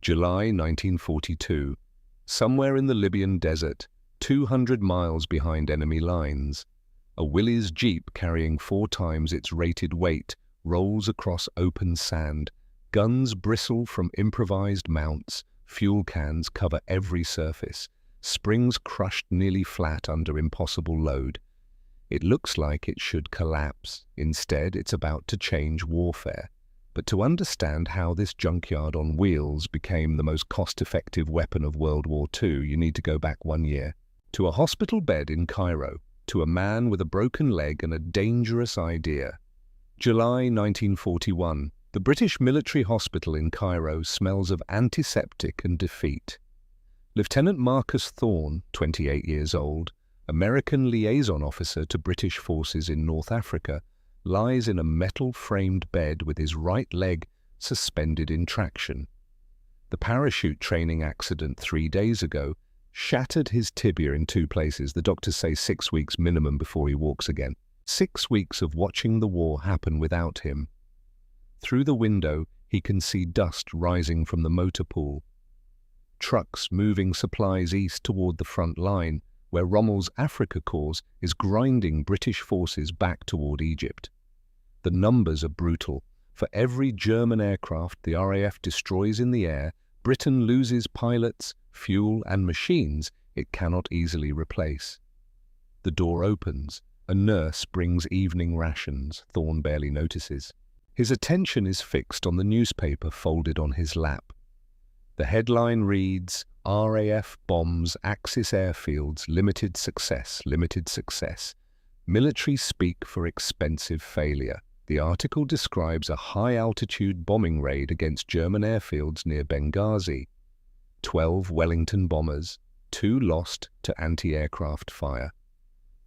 July 1942. Somewhere in the Libyan desert, 200 miles behind enemy lines, a Willys Jeep carrying 4 times its rated weight rolls across open sand. Guns bristle from improvised mounts, fuel cans cover every surface, springs crushed nearly flat under impossible load. It looks like it should collapse. Instead, it's about to change warfare. But to understand how this junkyard on wheels became the most cost-effective weapon of World War II, you need to go back 1 year. To a hospital bed in Cairo, to a man with a broken leg and a dangerous idea. July 1941. The British military hospital in Cairo smells of antiseptic and defeat. Lieutenant Marcus Thorne, 28 years old, American liaison officer to British forces in North Africa, lies in a metal-framed bed with his right leg suspended in traction. The parachute training accident 3 days ago shattered his tibia in 2 places. The doctors say 6 weeks minimum before he walks again. 6 weeks of watching the war happen without him. Through the window, he can see dust rising from the motor pool. Trucks moving supplies east toward the front line, where Rommel's Africa Corps is grinding British forces back toward Egypt. The numbers are brutal. For every German aircraft the RAF destroys in the air, Britain loses pilots, fuel and machines it cannot easily replace. The door opens. A nurse brings evening rations. Thorne barely notices. His attention is fixed on the newspaper folded on his lap. The headline reads, "RAF bombs Axis airfields, limited success, limited success. Military speak for expensive failure." The article describes a high-altitude bombing raid against German airfields near Benghazi. 12 Wellington bombers, 2 lost to anti-aircraft fire.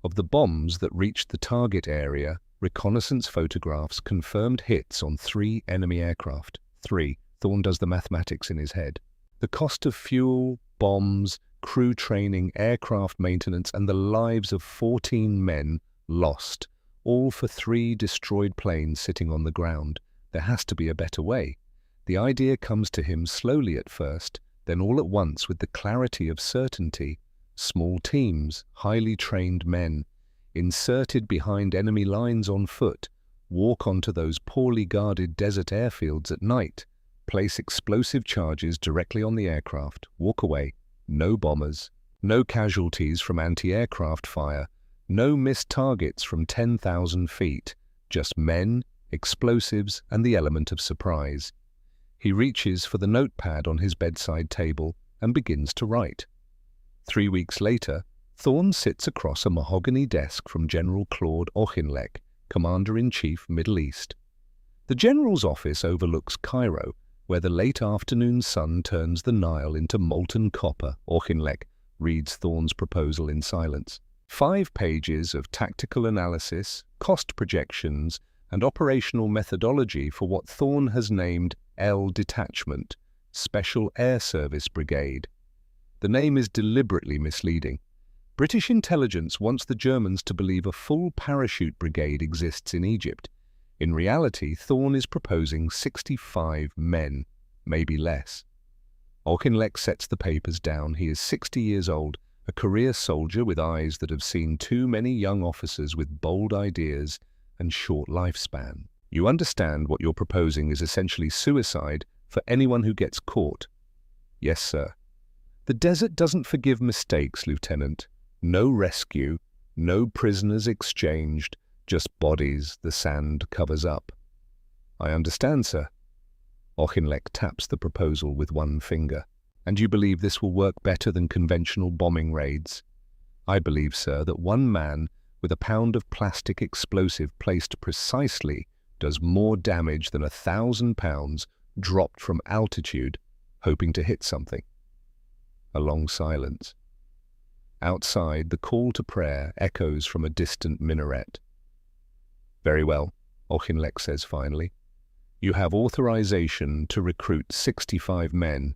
Of the bombs that reached the target area, reconnaissance photographs confirmed hits on 3 enemy aircraft. 3. Thorne does the mathematics in his head. The cost of fuel, bombs, crew training, aircraft maintenance, and the lives of 14 men lost, all for 3 destroyed planes sitting on the ground. There has to be a better way. The idea comes to him slowly at first, then all at once with the clarity of certainty. Small teams, highly trained men, inserted behind enemy lines on foot, walk onto those poorly guarded desert airfields at night, place explosive charges directly on the aircraft, walk away. No bombers, no casualties from anti-aircraft fire, no missed targets from 10,000 feet, just men, explosives, and the element of surprise. He reaches for the notepad on his bedside table and begins to write. 3 weeks later, Thorne sits across a mahogany desk from General Claude Auchinleck, Commander-in-Chief, Middle East. The general's office overlooks Cairo, where the late afternoon sun turns the Nile into molten copper. Auchinleck reads Thorne's proposal in silence. 5 pages of tactical analysis, cost projections, and operational methodology for what Thorne has named L Detachment, Special Air Service Brigade. The name is deliberately misleading. British intelligence wants the Germans to believe a full parachute brigade exists in Egypt. In reality, Thorne is proposing 65 men, maybe less. Auchinleck sets the papers down. He is 60 years old, a career soldier with eyes that have seen too many young officers with bold ideas and short lifespan. You understand what you're proposing is essentially suicide for anyone who gets caught. Yes, sir. The desert doesn't forgive mistakes, Lieutenant. No rescue, no prisoners exchanged, just bodies the sand covers up. I understand, sir. Auchinleck taps the proposal with one finger. And you believe this will work better than conventional bombing raids? I believe, sir, that 1 man with a pound of plastic explosive placed precisely does more damage than 1,000 pounds dropped from altitude, hoping to hit something. A long silence. Outside, the call to prayer echoes from a distant minaret. Very well, Auchinleck says finally. You have authorization to recruit 65 men.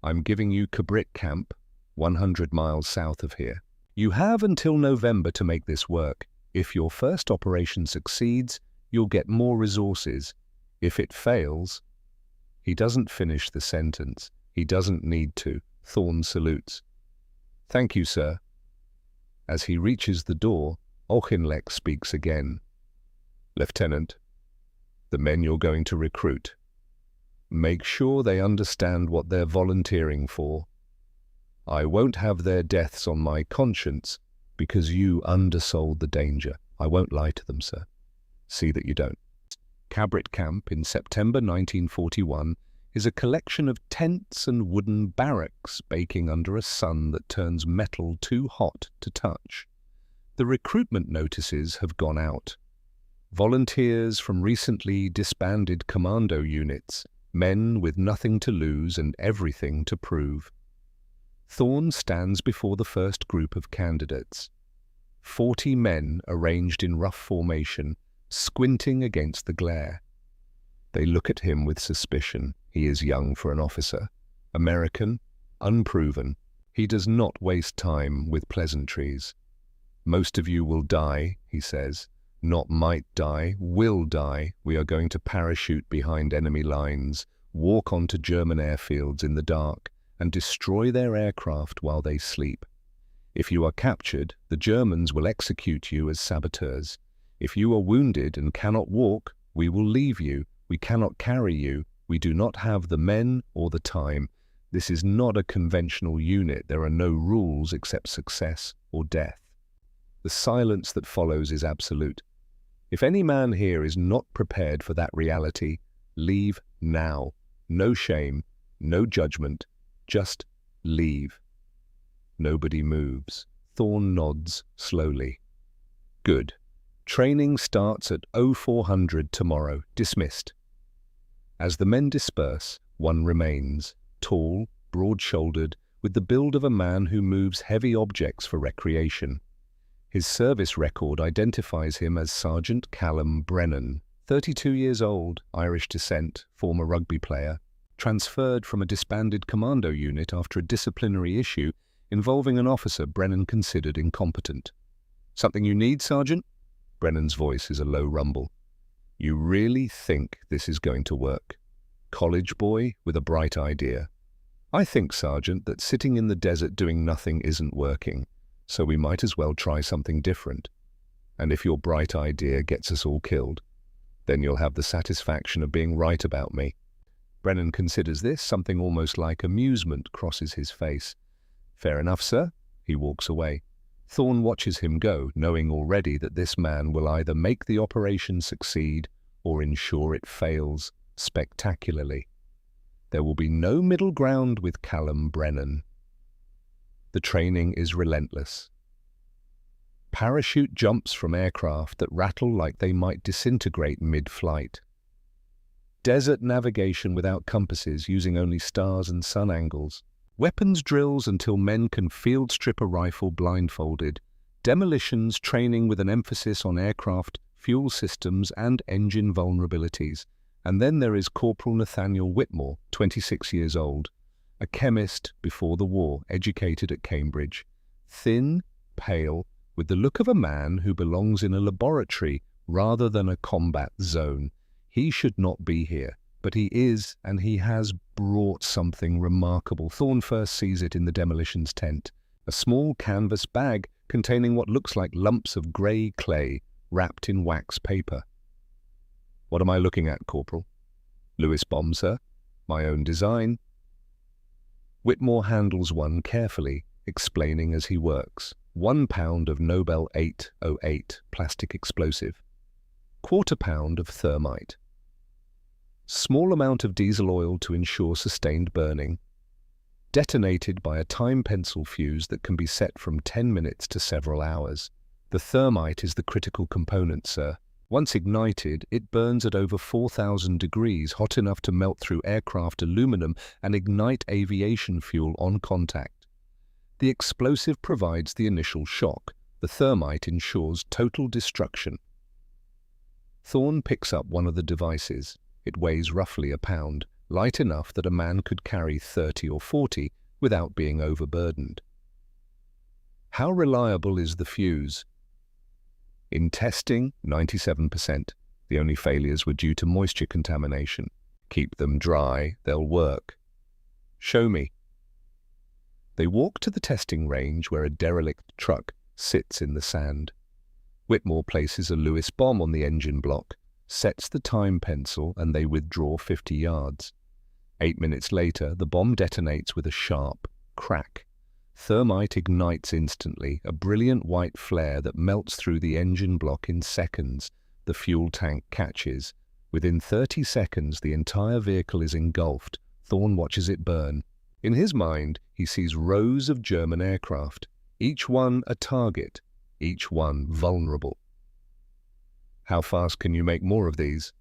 I'm giving you Kabrit Camp, 100 miles south of here. You have until November to make this work. If your first operation succeeds, you'll get more resources. If it fails... He doesn't finish the sentence. He doesn't need to. Thorn salutes. "Thank you, sir." As he reaches the door, Auchinleck speaks again. "Lieutenant, the men you're going to recruit, make sure they understand what they're volunteering for. I won't have their deaths on my conscience because you undersold the danger. I won't lie to them, sir. See that you don't." Cabrit Camp in September 1941 is a collection of tents and wooden barracks baking under a sun that turns metal too hot to touch. The recruitment notices have gone out. Volunteers from recently disbanded commando units, men with nothing to lose and everything to prove. Thorn stands before the first group of candidates. 40 men arranged in rough formation, squinting against the glare. They look at him with suspicion. He is young for an officer, American, unproven. He does not waste time with pleasantries. "Most of you will die," he says. "Not might die, will die. We are going to parachute behind enemy lines, walk onto German airfields in the dark, and destroy their aircraft while they sleep. If you are captured, the Germans will execute you as saboteurs. If you are wounded and cannot walk, we will leave you. We cannot carry you. We do not have the men or the time. This is not a conventional unit. There are no rules except success or death." The silence that follows is absolute. If any man here is not prepared for that reality, leave now. No shame, no judgment, just leave. Nobody moves. Thorn nods slowly. "Good. Training starts at 0400 tomorrow. Dismissed." As the men disperse, one remains, tall, broad-shouldered, with the build of a man who moves heavy objects for recreation. His service record identifies him as Sergeant Callum Brennan, 32 years old, Irish descent, former rugby player, transferred from a disbanded commando unit after a disciplinary issue involving an officer Brennan considered incompetent. "Something you need, Sergeant?" Brennan's voice is a low rumble. "You really think this is going to work? College boy with a bright idea." "I think, Sergeant, that sitting in the desert doing nothing isn't working, so we might as well try something different. And if your bright idea gets us all killed, then you'll have the satisfaction of being right about me." Brennan considers this. Something almost like amusement crosses his face. "Fair enough, sir." He walks away. Thorn watches him go, knowing already that this man will either make the operation succeed or ensure it fails spectacularly. There will be no middle ground with Callum Brennan. The training is relentless. Parachute jumps from aircraft that rattle like they might disintegrate mid-flight. Desert navigation without compasses, using only stars and sun angles. Weapons drills until men can field strip a rifle blindfolded. Demolitions training with an emphasis on aircraft, fuel systems and engine vulnerabilities. And then there is Corporal Nathaniel Whitmore, 26 years old, a chemist before the war, educated at Cambridge. Thin, pale, with the look of a man who belongs in a laboratory rather than a combat zone. He should not be here. But he is, and he has brought something remarkable. Thorn first sees it in the demolitions tent, a small canvas bag containing what looks like lumps of grey clay wrapped in wax paper. "What am I looking at, Corporal?" "Lewis bomb, sir. My own design." Whitmore handles one carefully, explaining as he works. 1 pound of Nobel 808 plastic explosive. 1/4 pound of thermite. Small amount of diesel oil to ensure sustained burning. Detonated by a time pencil fuse that can be set from 10 minutes to several hours. The thermite is the critical component, sir. Once ignited, it burns at over 4,000 degrees, hot enough to melt through aircraft aluminum and ignite aviation fuel on contact. The explosive provides the initial shock. The thermite ensures total destruction. Thorn picks up one of the devices. It weighs roughly a pound, light enough that a man could carry 30 or 40 without being overburdened. How reliable is the fuse? In testing, 97%. The only failures were due to moisture contamination. Keep them dry, they'll work. Show me. They walk to the testing range where a derelict truck sits in the sand. Whitmore places a Lewis bomb on the engine block, sets the time pencil, and they withdraw 50 yards. 8 minutes later, the bomb detonates with a sharp crack. Thermite ignites instantly, a brilliant white flare that melts through the engine block in seconds. The fuel tank catches. Within 30 seconds, the entire vehicle is engulfed. Thorne watches it burn. In his mind, he sees rows of German aircraft, each one a target, each one vulnerable. How fast can you make more of these?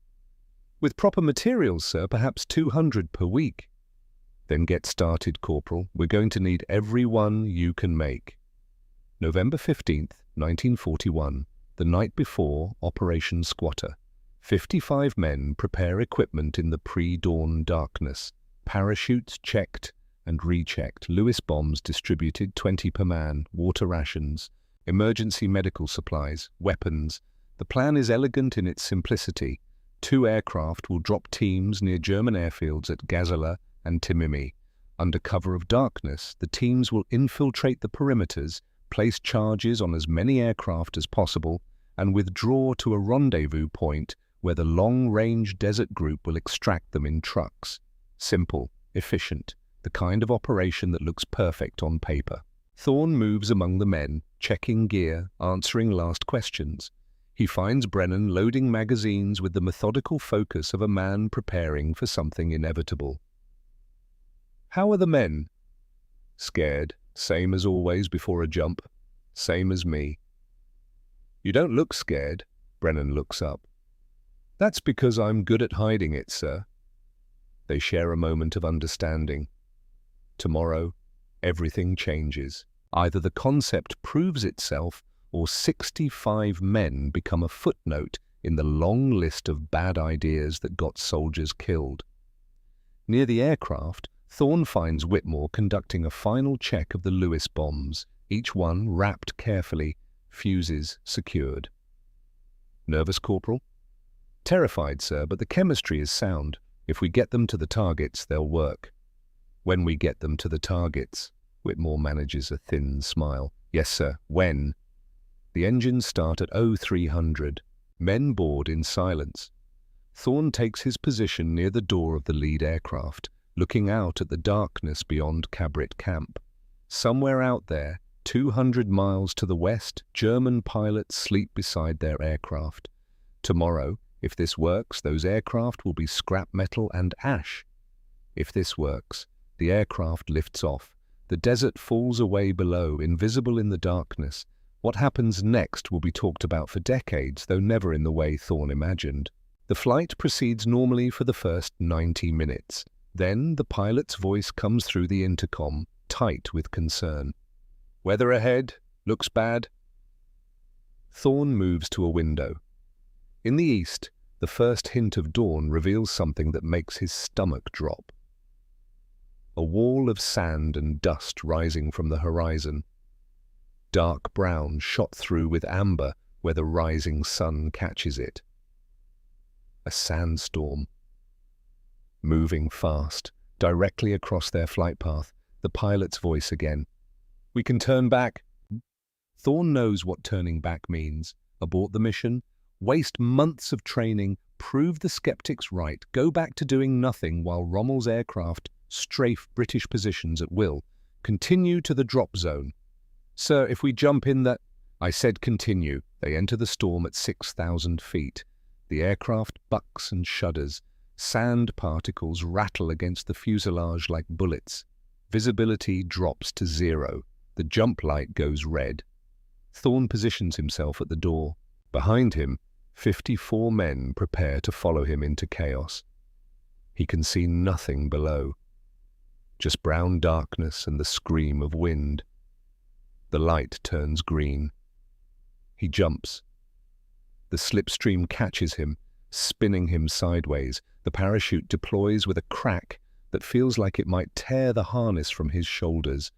With proper materials, sir, perhaps 200 per week. Then get started, Corporal. We're going to need every one you can make. November 15th, 1941, the night before Operation Squatter. 55 men prepare equipment in the pre-dawn darkness. Parachutes checked and rechecked. Lewis bombs distributed, 20 per man. Water rations. Emergency medical supplies. Weapons. The plan is elegant in its simplicity. 2 aircraft will drop teams near German airfields at Gazala and Timimi. Under cover of darkness, the teams will infiltrate the perimeters, place charges on as many aircraft as possible, and withdraw to a rendezvous point where the long-range desert group will extract them in trucks. Simple, efficient, the kind of operation that looks perfect on paper. Thorne moves among the men, checking gear, answering last questions. He finds Brennan loading magazines with the methodical focus of a man preparing for something inevitable. How are the men? Scared, same as always before a jump, same as me. You don't look scared. Brennan looks up. That's because I'm good at hiding it, sir. They share a moment of understanding. Tomorrow, everything changes. Either the concept proves itself, or 65 men become a footnote in the long list of bad ideas that got soldiers killed. Near the aircraft, Thorne finds Whitmore conducting a final check of the Lewis bombs, each one wrapped carefully, fuses secured. Nervous, Corporal? Terrified, sir, but the chemistry is sound. If we get them to the targets, they'll work. When we get them to the targets, Whitmore manages a thin smile. Yes, sir, when? The engines start at 0300. Men board in silence. Thorne takes his position near the door of the lead aircraft, looking out at the darkness beyond Cabrit Camp. Somewhere out there, 200 miles to the west, German pilots sleep beside their aircraft. Tomorrow, if this works, those aircraft will be scrap metal and ash. If this works, the aircraft lifts off. The desert falls away below, invisible in the darkness. What happens next will be talked about for decades, though never in the way Thorne imagined. The flight proceeds normally for the first 90 minutes. Then the pilot's voice comes through the intercom, tight with concern. Weather ahead? Looks bad? Thorne moves to a window. In the east, the first hint of dawn reveals something that makes his stomach drop. A wall of sand and dust rising from the horizon. Dark brown shot through with amber where the rising sun catches it. A sandstorm. Moving fast, directly across their flight path, the pilot's voice again. We can turn back. Thorne knows what turning back means. Abort the mission, waste months of training, prove the skeptics right, go back to doing nothing while Rommel's aircraft strafe British positions at will. Continue to the drop zone. Sir, if we jump in that... I said continue. They enter the storm at 6,000 feet. The aircraft bucks and shudders. Sand particles rattle against the fuselage like bullets. Visibility drops to 0. The jump light goes red. Thorne positions himself at the door. Behind him, 54 men prepare to follow him into chaos. He can see nothing below. Just brown darkness and the scream of wind. The light turns green. He jumps. The slipstream catches him, spinning him sideways. The parachute deploys with a crack that feels like it might tear the harness from his shoulders.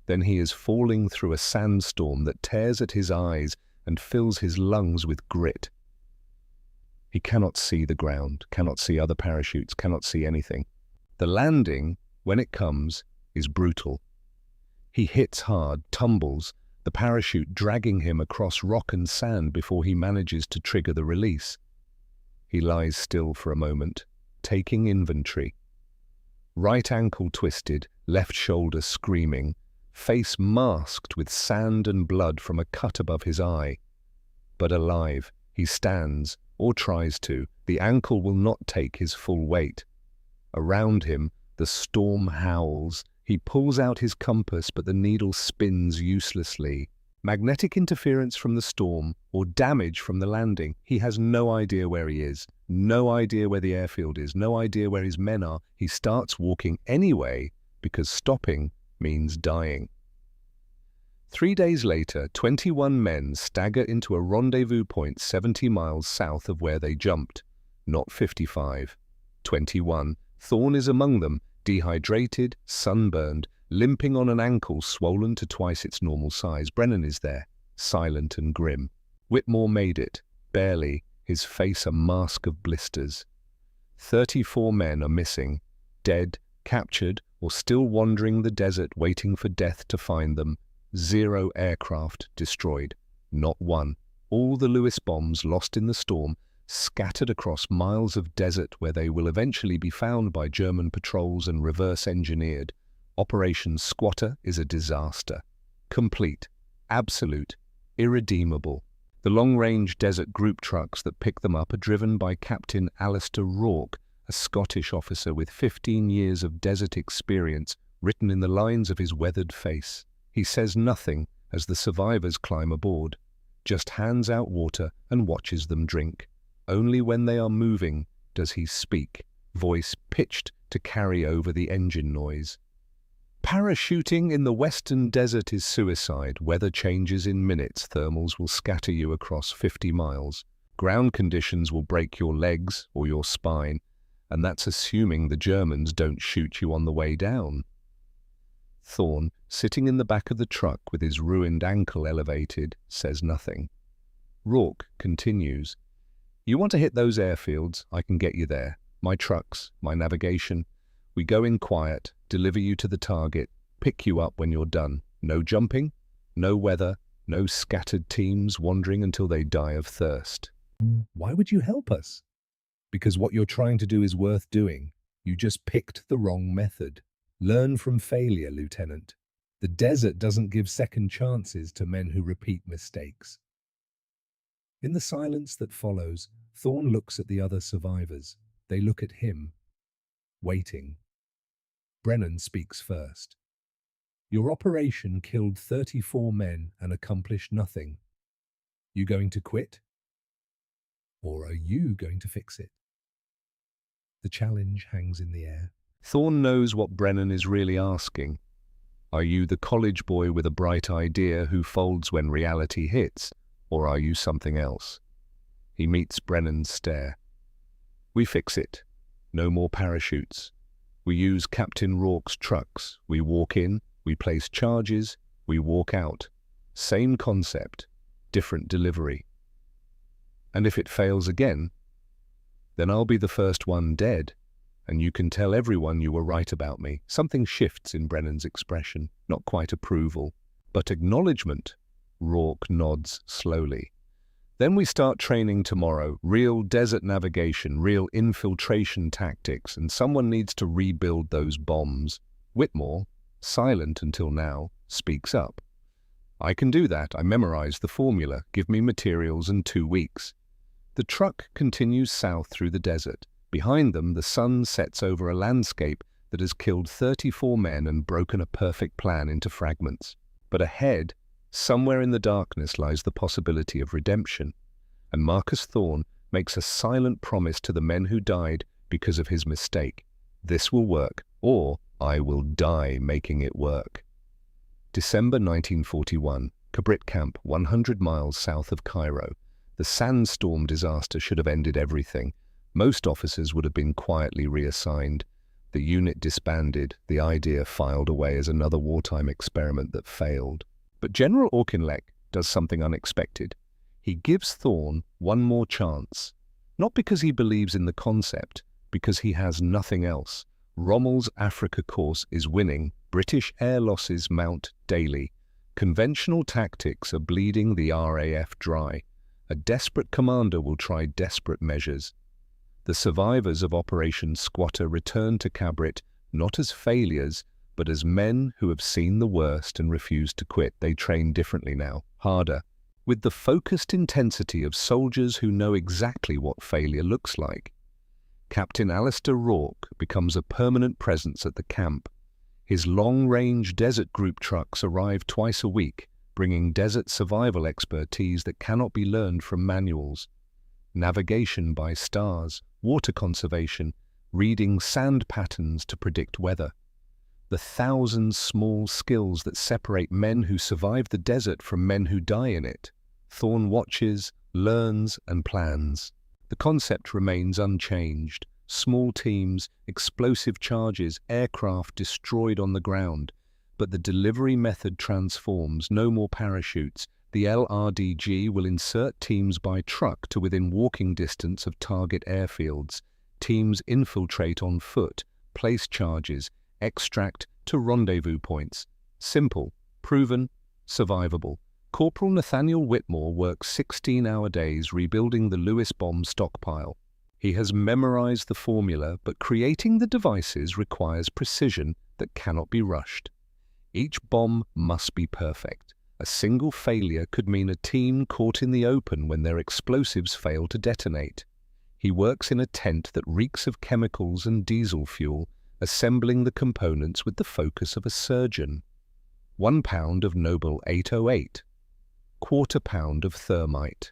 Then he is falling through a sandstorm that tears at his eyes and fills his lungs with grit. He cannot see the ground, cannot see other parachutes, cannot see anything. The landing, when it comes, is brutal. He hits hard, tumbles, the parachute dragging him across rock and sand before he manages to trigger the release. He lies still for a moment, taking inventory. Right ankle twisted, left shoulder screaming, face masked with sand and blood from a cut above his eye. But alive, he stands, or tries to. The ankle will not take his full weight. Around him, the storm howls. He pulls out his compass, but the needle spins uselessly. Magnetic interference from the storm, or damage from the landing. He has no idea where he is, no idea where the airfield is, no idea where his men are. He starts walking anyway, because stopping means dying. 3 days later, 21 men stagger into a rendezvous point 70 miles south of where they jumped. Not 55. 21. Thorne is among them, dehydrated, sunburned, limping on an ankle swollen to twice its normal size. Brennan is there, silent and grim. Whitmore made it, barely, his face a mask of blisters. 34 men are missing, dead, captured, or still wandering the desert waiting for death to find them. 0 aircraft destroyed, not one. All the Lewis bombs lost in the storm, scattered across miles of desert where they will eventually be found by German patrols and reverse-engineered. Operation Squatter is a disaster. Complete, absolute, irredeemable. The long-range desert group trucks that pick them up are driven by Captain Alistair Rourke, a Scottish officer with 15 years of desert experience written in the lines of his weathered face. He says nothing as the survivors climb aboard, just hands out water and watches them drink. Only when they are moving does he speak, voice pitched to carry over the engine noise. Parachuting in the western desert is suicide. Weather changes in minutes. Thermals will scatter you across 50 miles. Ground conditions will break your legs or your spine, and that's assuming the Germans don't shoot you on the way down. Thorne, sitting in the back of the truck with his ruined ankle elevated, says nothing. Rourke continues, "You want to hit those airfields? I can get you there. My trucks, my navigation. We go in quiet, deliver you to the target, pick you up when you're done. No jumping, no weather, no scattered teams wandering until they die of thirst." Why would you help us? Because what you're trying to do is worth doing. You just picked the wrong method. Learn from failure, Lieutenant. The desert doesn't give second chances to men who repeat mistakes. In the silence that follows, Thorne looks at the other survivors. They look at him, waiting. Brennan speaks first. "Your operation killed 34 men and accomplished nothing. You going to quit? Or are you going to fix it?" The challenge hangs in the air. Thorne knows what Brennan is really asking. Are you the college boy with a bright idea who folds when reality hits, or are you something else? He meets Brennan's stare. "We fix it. No more parachutes. We use Captain Rourke's trucks. We walk in, we place charges, we walk out. Same concept, different delivery. And if it fails again, then I'll be the first one dead, and you can tell everyone you were right about me." Something shifts in Brennan's expression, not quite approval, but acknowledgement. Rourke nods slowly. "Then we start training tomorrow, real desert navigation, real infiltration tactics, and someone needs to rebuild those bombs." Whitmore, silent until now, speaks up. "I can do that. I memorized the formula. Give me materials and 2 weeks." The truck continues south through the desert. Behind them, the sun sets over a landscape that has killed 34 men and broken a perfect plan into fragments. But ahead, somewhere in the darkness, lies the possibility of redemption. And Marcus Thorne makes a silent promise to the men who died because of his mistake. This will work, or I will die making it work. December 1941, Kabrit Camp, 100 miles south of Cairo. The sandstorm disaster should have ended everything. Most officers would have been quietly reassigned. The unit disbanded, the idea filed away as another wartime experiment that failed. But General Auchinleck does something unexpected. He gives Thorne one more chance. Not because he believes in the concept, because he has nothing else. Rommel's Africa course is winning. British air losses mount daily. Conventional tactics are bleeding the RAF dry. A desperate commander will try desperate measures. The survivors of Operation Squatter return to Cabrit not as failures, but as men who have seen the worst and refused to quit. They train differently now, harder, with the focused intensity of soldiers who know exactly what failure looks like. Captain Alistair Rourke becomes a permanent presence at the camp. His long-range desert group trucks arrive twice a week, bringing desert survival expertise that cannot be learned from manuals. Navigation by stars, water conservation, reading sand patterns to predict weather. The thousand small skills that separate men who survive the desert from men who die in it. Thorne watches, learns, and plans. The concept remains unchanged. Small teams, explosive charges, aircraft destroyed on the ground. But the delivery method transforms. No more parachutes. The LRDG will insert teams by truck to within walking distance of target airfields. Teams infiltrate on foot, place charges, extract to rendezvous points. Simple, proven, survivable. Corporal Nathaniel Whitmore works 16-hour days rebuilding the Lewis bomb stockpile. He has memorized the formula, but creating the devices requires precision that cannot be rushed. Each bomb must be perfect. A single failure could mean a team caught in the open when their explosives fail to detonate. He works in a tent that reeks of chemicals and diesel fuel, assembling the components with the focus of a surgeon. 1 pound of Noble 808. Quarter pound of thermite.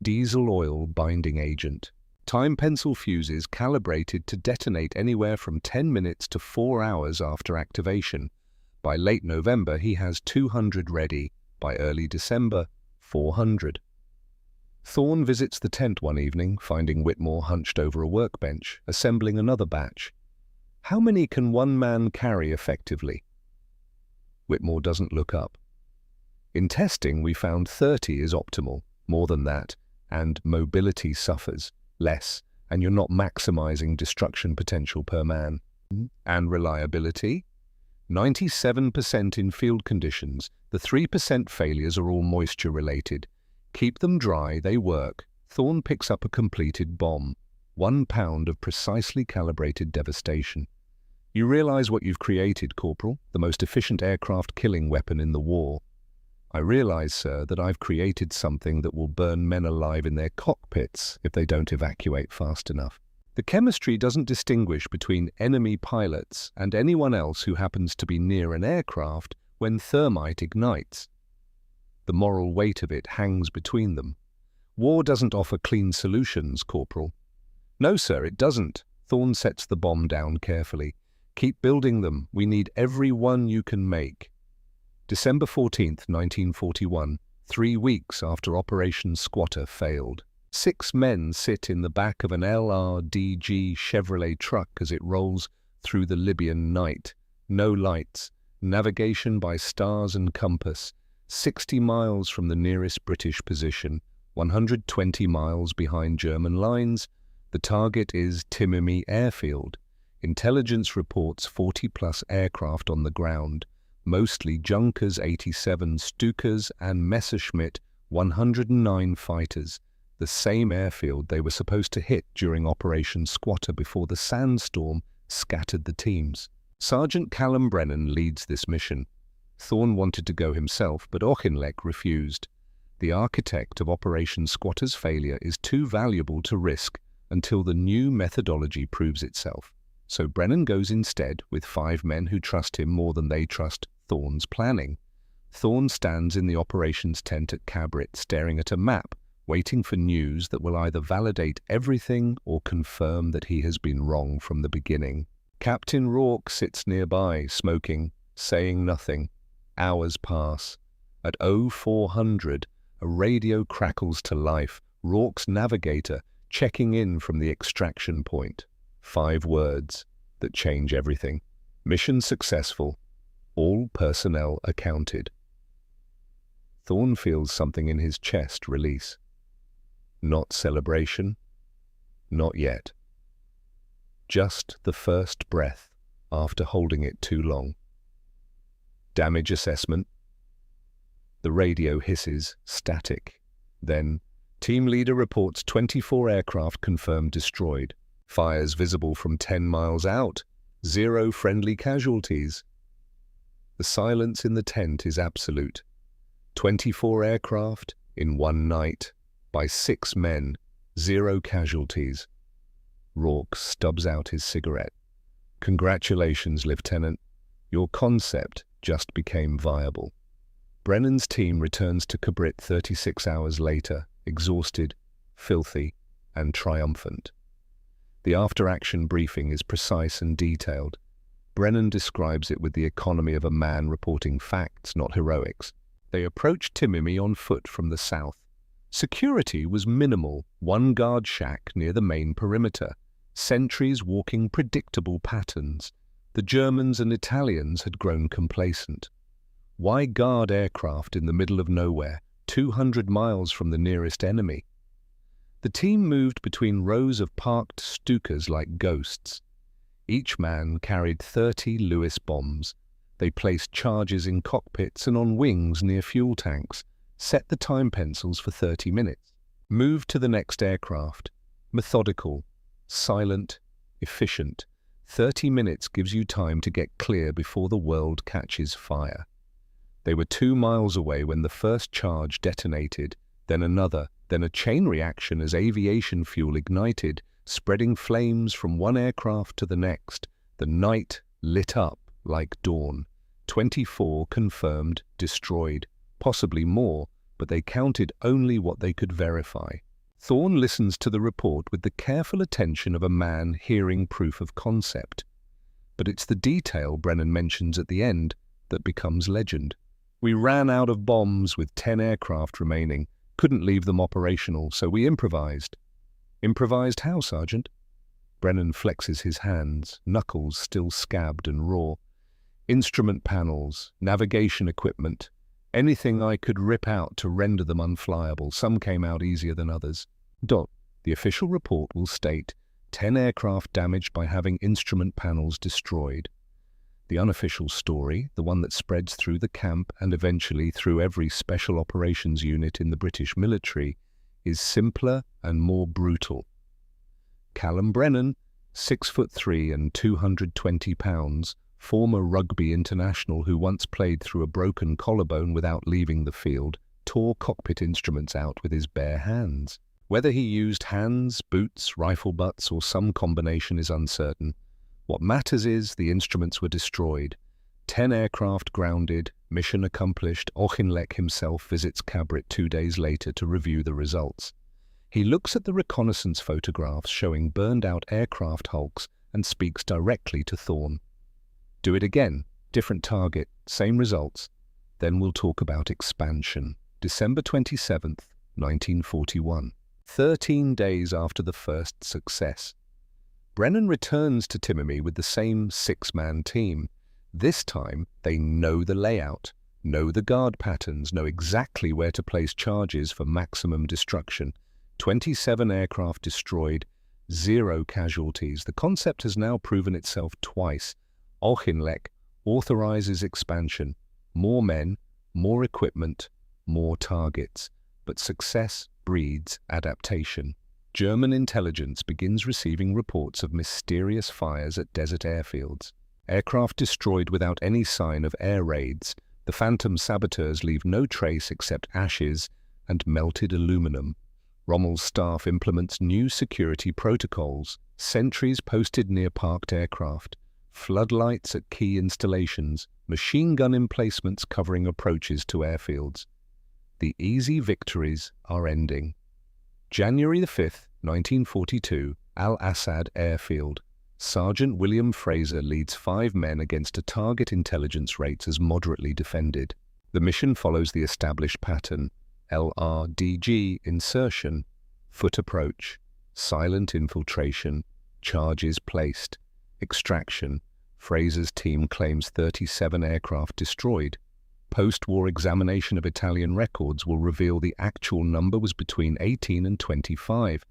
Diesel oil binding agent. Time pencil fuses calibrated to detonate anywhere from 10 minutes to 4 hours after activation. By late November, he has 200 ready. By early December, 400. Thorne visits the tent one evening, finding Whitmore hunched over a workbench, assembling another batch. How many can one man carry effectively? Whitmore doesn't look up. In testing, we found 30 is optimal. More than that, and mobility suffers. Less, and you're not maximizing destruction potential per man. And reliability? 97% in field conditions. The 3% failures are all moisture-related. Keep them dry, they work. Thorne picks up a completed bomb. 1 pound of precisely calibrated devastation. You realize what you've created, Corporal, the most efficient aircraft killing weapon in the war. I realize, sir, that I've created something that will burn men alive in their cockpits if they don't evacuate fast enough. The chemistry doesn't distinguish between enemy pilots and anyone else who happens to be near an aircraft when thermite ignites. The moral weight of it hangs between them. War doesn't offer clean solutions, Corporal. No, sir, it doesn't. Thorne sets the bomb down carefully. Keep building them. We need every one you can make. December 14th, 1941, 3 weeks after Operation Squatter failed. 6 men sit in the back of an LRDG Chevrolet truck as it rolls through the Libyan night. No lights, navigation by stars and compass, 60 miles from the nearest British position, 120 miles behind German lines. The target is Timimi Airfield. Intelligence reports 40-plus aircraft on the ground, mostly Junkers 87 Stukas and Messerschmitt 109 fighters, the same airfield they were supposed to hit during Operation Squatter before the sandstorm scattered the teams. Sergeant Callum Brennan leads this mission. Thorne wanted to go himself, but Auchinleck refused. The architect of Operation Squatter's failure is too valuable to risk until the new methodology proves itself. So Brennan goes instead with 5 men who trust him more than they trust Thorne's planning. Thorne stands in the operations tent at Cabrit, staring at a map, waiting for news that will either validate everything or confirm that he has been wrong from the beginning. Captain Rourke sits nearby, smoking, saying nothing. Hours pass. At 0400, a radio crackles to life. Rourke's navigator checking in from the extraction point. 5 words that change everything. Mission successful. All personnel accounted. Thorne feels something in his chest release. Not celebration, Not yet. Just the first breath after holding it too long. Damage assessment. The radio hisses, static. Then, team leader reports 24 aircraft confirmed destroyed. Fires visible from 10 miles out. 0 friendly casualties. The silence in the tent is absolute. 24 aircraft in one night by 6 men. 0 casualties. Rourke stubs out his cigarette. Congratulations, Lieutenant. Your concept just became viable. Brennan's team returns to Cabrit 36 hours later, exhausted, filthy, and triumphant. The after-action briefing is precise and detailed. Brennan describes it with the economy of a man reporting facts, not heroics. They approached Timimi on foot from the south. Security was minimal, one guard shack near the main perimeter. Sentries walking predictable patterns. The Germans and Italians had grown complacent. Why guard aircraft in the middle of nowhere, 200 miles from the nearest enemy? The team moved between rows of parked Stukas like ghosts. Each man carried 30 Lewis bombs. They placed charges in cockpits and on wings near fuel tanks, set the time pencils for 30 minutes. Moved to the next aircraft. Methodical, silent, efficient. 30 minutes gives you time to get clear before the world catches fire. They were 2 miles away when the first charge detonated, then another, then a chain reaction as aviation fuel ignited, spreading flames from one aircraft to the next. The night lit up like dawn. 24 confirmed destroyed, possibly more, but they counted only what they could verify. Thorne listens to the report with the careful attention of a man hearing proof of concept. But it's the detail Brennan mentions at the end that becomes legend. We ran out of bombs with 10 aircraft remaining, couldn't leave them operational, so we improvised. Improvised how, Sergeant? Brennan flexes his hands, knuckles still scabbed and raw. Instrument panels, navigation equipment, anything I could rip out to render them unflyable. Some came out easier than others. The official report will state 10 aircraft damaged by having instrument panels destroyed. The unofficial story, the one that spreads through the camp and eventually through every special operations unit in the British military, is simpler and more brutal. Callum Brennan, 6'3" and 220 pounds, former rugby international who once played through a broken collarbone without leaving the field, tore cockpit instruments out with his bare hands. Whether he used hands, boots, rifle butts, or some combination is uncertain. What matters is the instruments were destroyed. 10 aircraft grounded, mission accomplished. Auchinleck himself visits Cabrit 2 days later to review the results. He looks at the reconnaissance photographs showing burned-out aircraft hulks and speaks directly to Thorne. Do it again, different target, same results. Then we'll talk about expansion. December 27th, 1941. 13 days after the first success. Brennan returns to Timimi with the same 6-man team. This time, they know the layout, know the guard patterns, know exactly where to place charges for maximum destruction. 27 aircraft destroyed, 0 casualties. The concept has now proven itself twice. Auchinleck authorizes expansion. More men, more equipment, more targets. But success breeds adaptation. German intelligence begins receiving reports of mysterious fires at desert airfields. Aircraft destroyed without any sign of air raids. The phantom saboteurs leave no trace except ashes and melted aluminum. Rommel's staff implements new security protocols. Sentries posted near parked aircraft. Floodlights at key installations. Machine gun emplacements covering approaches to airfields. The easy victories are ending. January the 5th, 1942, Al-Assad Airfield. Sergeant William Fraser leads 5 men against a target intelligence rates as moderately defended. The mission follows the established pattern: LRDG insertion, foot approach, silent infiltration, charges placed, extraction. Fraser's team claims 37 aircraft destroyed. Post-war examination of Italian records will reveal the actual number was between 18 and 25.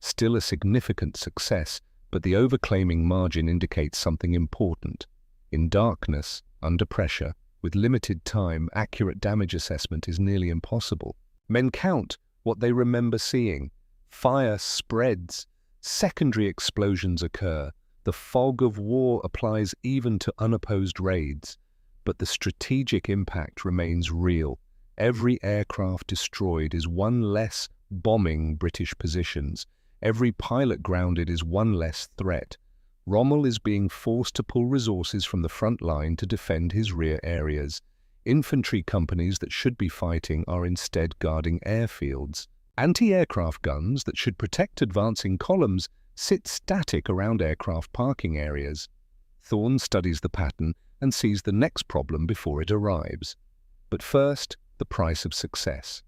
Still a significant success, but the overclaiming margin indicates something important. In darkness, under pressure, with limited time, accurate damage assessment is nearly impossible. Men count what they remember seeing. Fire spreads. Secondary explosions occur. The fog of war applies even to unopposed raids. But the strategic impact remains real. Every aircraft destroyed is one less bombing British positions. Every pilot grounded is one less threat. Rommel is being forced to pull resources from the front line to defend his rear areas. Infantry companies that should be fighting are instead guarding airfields. Anti-aircraft guns that should protect advancing columns sit static around aircraft parking areas. Thorne studies the pattern and sees the next problem before it arrives. But first, the price of success.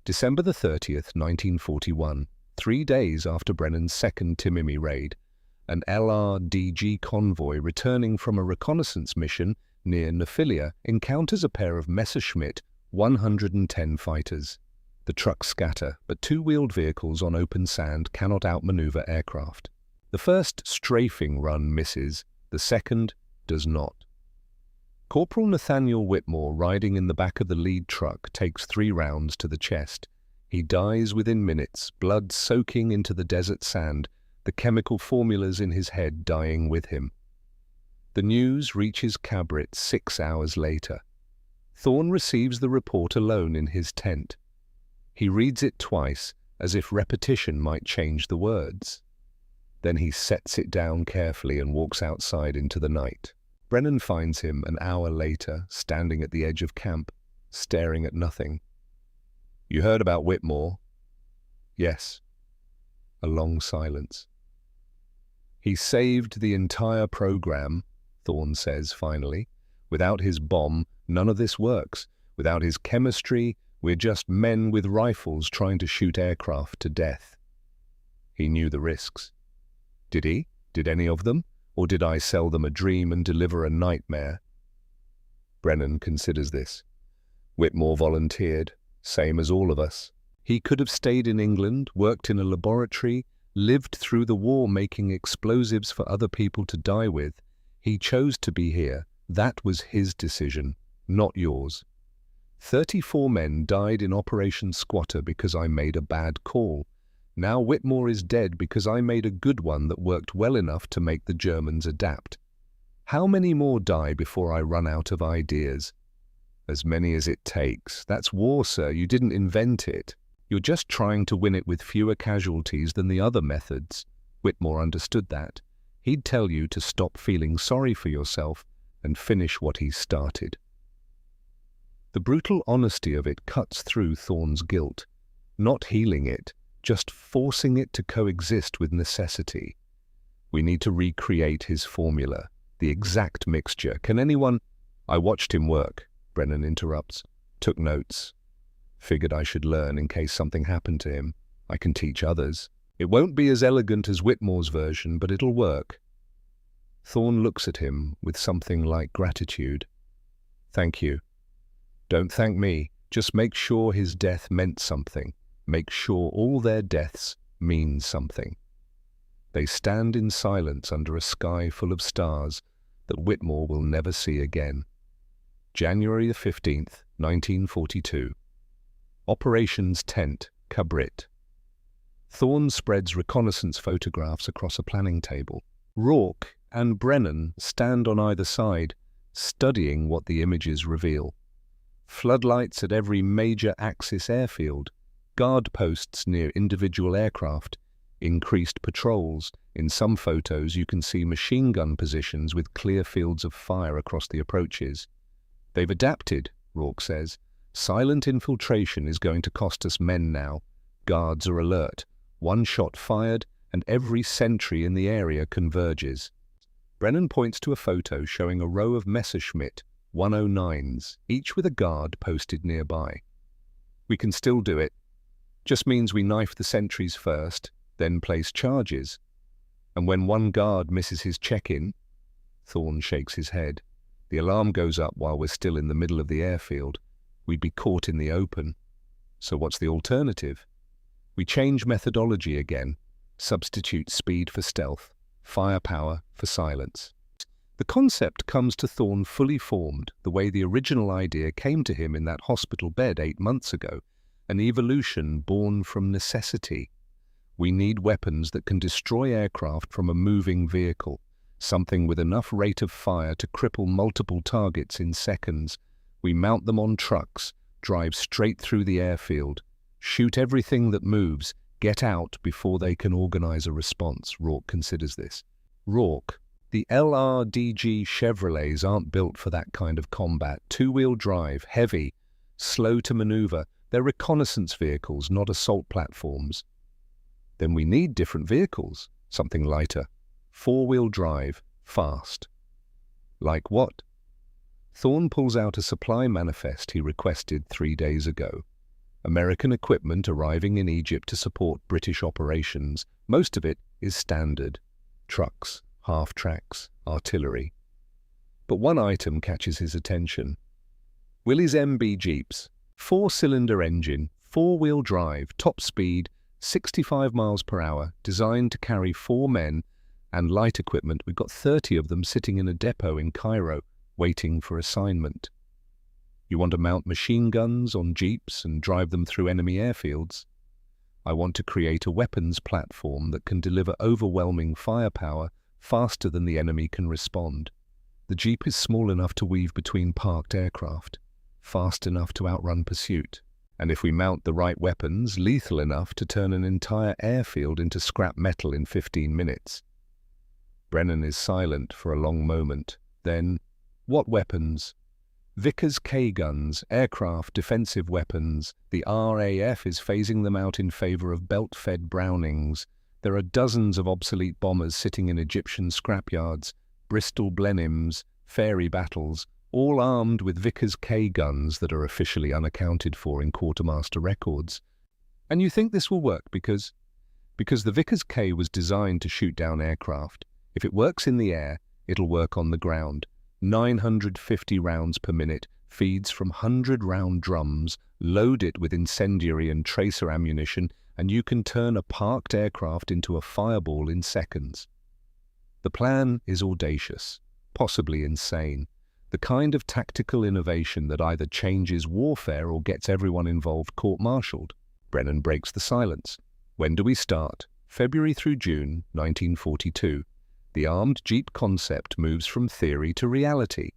December the 30th, 1941, 3 days after Brennan's second Timimi raid, an LRDG convoy returning from a reconnaissance mission near Nephilia encounters a pair of Messerschmitt 110 fighters. The trucks scatter, but two-wheeled vehicles on open sand cannot outmaneuver aircraft. The first strafing run misses, the second does not. Corporal Nathaniel Whitmore, riding in the back of the lead truck, takes 3 rounds to the chest. He dies within minutes, blood soaking into the desert sand, the chemical formulas in his head dying with him. The news reaches Cabrit 6 hours later. Thorne receives the report alone in his tent. He reads it twice, as if repetition might change the words. Then he sets it down carefully and walks outside into the night. Brennan finds him an hour later, standing at the edge of camp, staring at nothing. "You heard about Whitmore?" "Yes." A long silence. "He saved the entire program," Thorne says finally. "Without his bomb, none of this works. Without his chemistry, we're just men with rifles trying to shoot aircraft to death." He knew the risks. Did he? Did any of them? Or did I sell them a dream and deliver a nightmare? Brennan considers this. Whitmore volunteered, same as all of us. He could have stayed in England, worked in a laboratory, lived through the war making explosives for other people to die with. He chose to be here. That was his decision, not yours. 34 men died in Operation Squatter because I made a bad call. Now Whitmore is dead because I made a good one that worked well enough to make the Germans adapt. How many more die before I run out of ideas? As many as it takes. That's war, sir. You didn't invent it. You're just trying to win it with fewer casualties than the other methods. Whitmore understood that. He'd tell you to stop feeling sorry for yourself and finish what he started. The brutal honesty of it cuts through Thorne's guilt, not healing it, just forcing it to coexist with necessity. We need to recreate his formula, the exact mixture. Can anyone— I watched him work, Brennan interrupts, took notes. Figured I should learn in case something happened to him. I can teach others. It won't be as elegant as Whitmore's version, but it'll work. Thorne looks at him with something like gratitude. Thank you. Don't thank me. Just make sure his death meant something. Make sure all their deaths mean something. They stand in silence under a sky full of stars that Whitmore will never see again. January the 15th, 1942. Operations Tent, Cabrit. Thorne spreads reconnaissance photographs across a planning table. Rourke and Brennan stand on either side, studying what the images reveal. Floodlights at every major Axis airfield, guard posts near individual aircraft, increased patrols. In some photos you can see machine gun positions with clear fields of fire across the approaches. They've adapted, Rourke says. Silent infiltration is going to cost us men now. Guards are alert. One shot fired, and every sentry in the area converges. Brennan points to a photo showing a row of Messerschmitt 109s, each with a guard posted nearby. We can still do it. Just means we knife the sentries first, then place charges. And when one guard misses his check-in, Thorne shakes his head. The alarm goes up while we're still in the middle of the airfield. We'd be caught in the open. So what's the alternative? We change methodology again. Substitute speed for stealth, firepower for silence. The concept comes to Thorne fully formed, the way the original idea came to him in that hospital bed 8 months ago, an evolution born from necessity. We need weapons that can destroy aircraft from a moving vehicle, something with enough rate of fire to cripple multiple targets in seconds. We mount them on trucks, drive straight through the airfield, shoot everything that moves, get out before they can organize a response. Rourke considers this. Rourke, the LRDG Chevrolets aren't built for that kind of combat. Two-wheel drive, heavy, slow to maneuver. They're reconnaissance vehicles, not assault platforms. Then we need different vehicles, something lighter. Four-wheel drive, fast. Like what? Thorne pulls out a supply manifest he requested 3 days ago. American equipment arriving in Egypt to support British operations. Most of it is standard. Trucks, half-tracks, artillery. But one item catches his attention. Willys MB Jeeps, 4-cylinder engine, 4-wheel drive, top speed, 65 miles per hour, designed to carry 4 men, and light equipment. We've got 30 of them sitting in a depot in Cairo, waiting for assignment. You want to mount machine guns on jeeps and drive them through enemy airfields? I want to create a weapons platform that can deliver overwhelming firepower faster than the enemy can respond. The jeep is small enough to weave between parked aircraft, fast enough to outrun pursuit, and if we mount the right weapons, lethal enough to turn an entire airfield into scrap metal in 15 minutes. Brennan is silent for a long moment. Then, what weapons? Vickers K-guns, aircraft defensive weapons. The RAF is phasing them out in favor of belt-fed Brownings. There are dozens of obsolete bombers sitting in Egyptian scrapyards, Bristol Blenheims, Fairy Battles, all armed with Vickers K-guns that are officially unaccounted for in quartermaster records. And you think this will work because the Vickers K was designed to shoot down aircraft. If it works in the air, it'll work on the ground. 950 rounds per minute, feeds from 100-round drums, load it with incendiary and tracer ammunition, and you can turn a parked aircraft into a fireball in seconds. The plan is audacious, possibly insane, the kind of tactical innovation that either changes warfare or gets everyone involved court-martialed. Brennan breaks the silence. When do we start? February through June 1942. The armed jeep concept moves from theory to reality.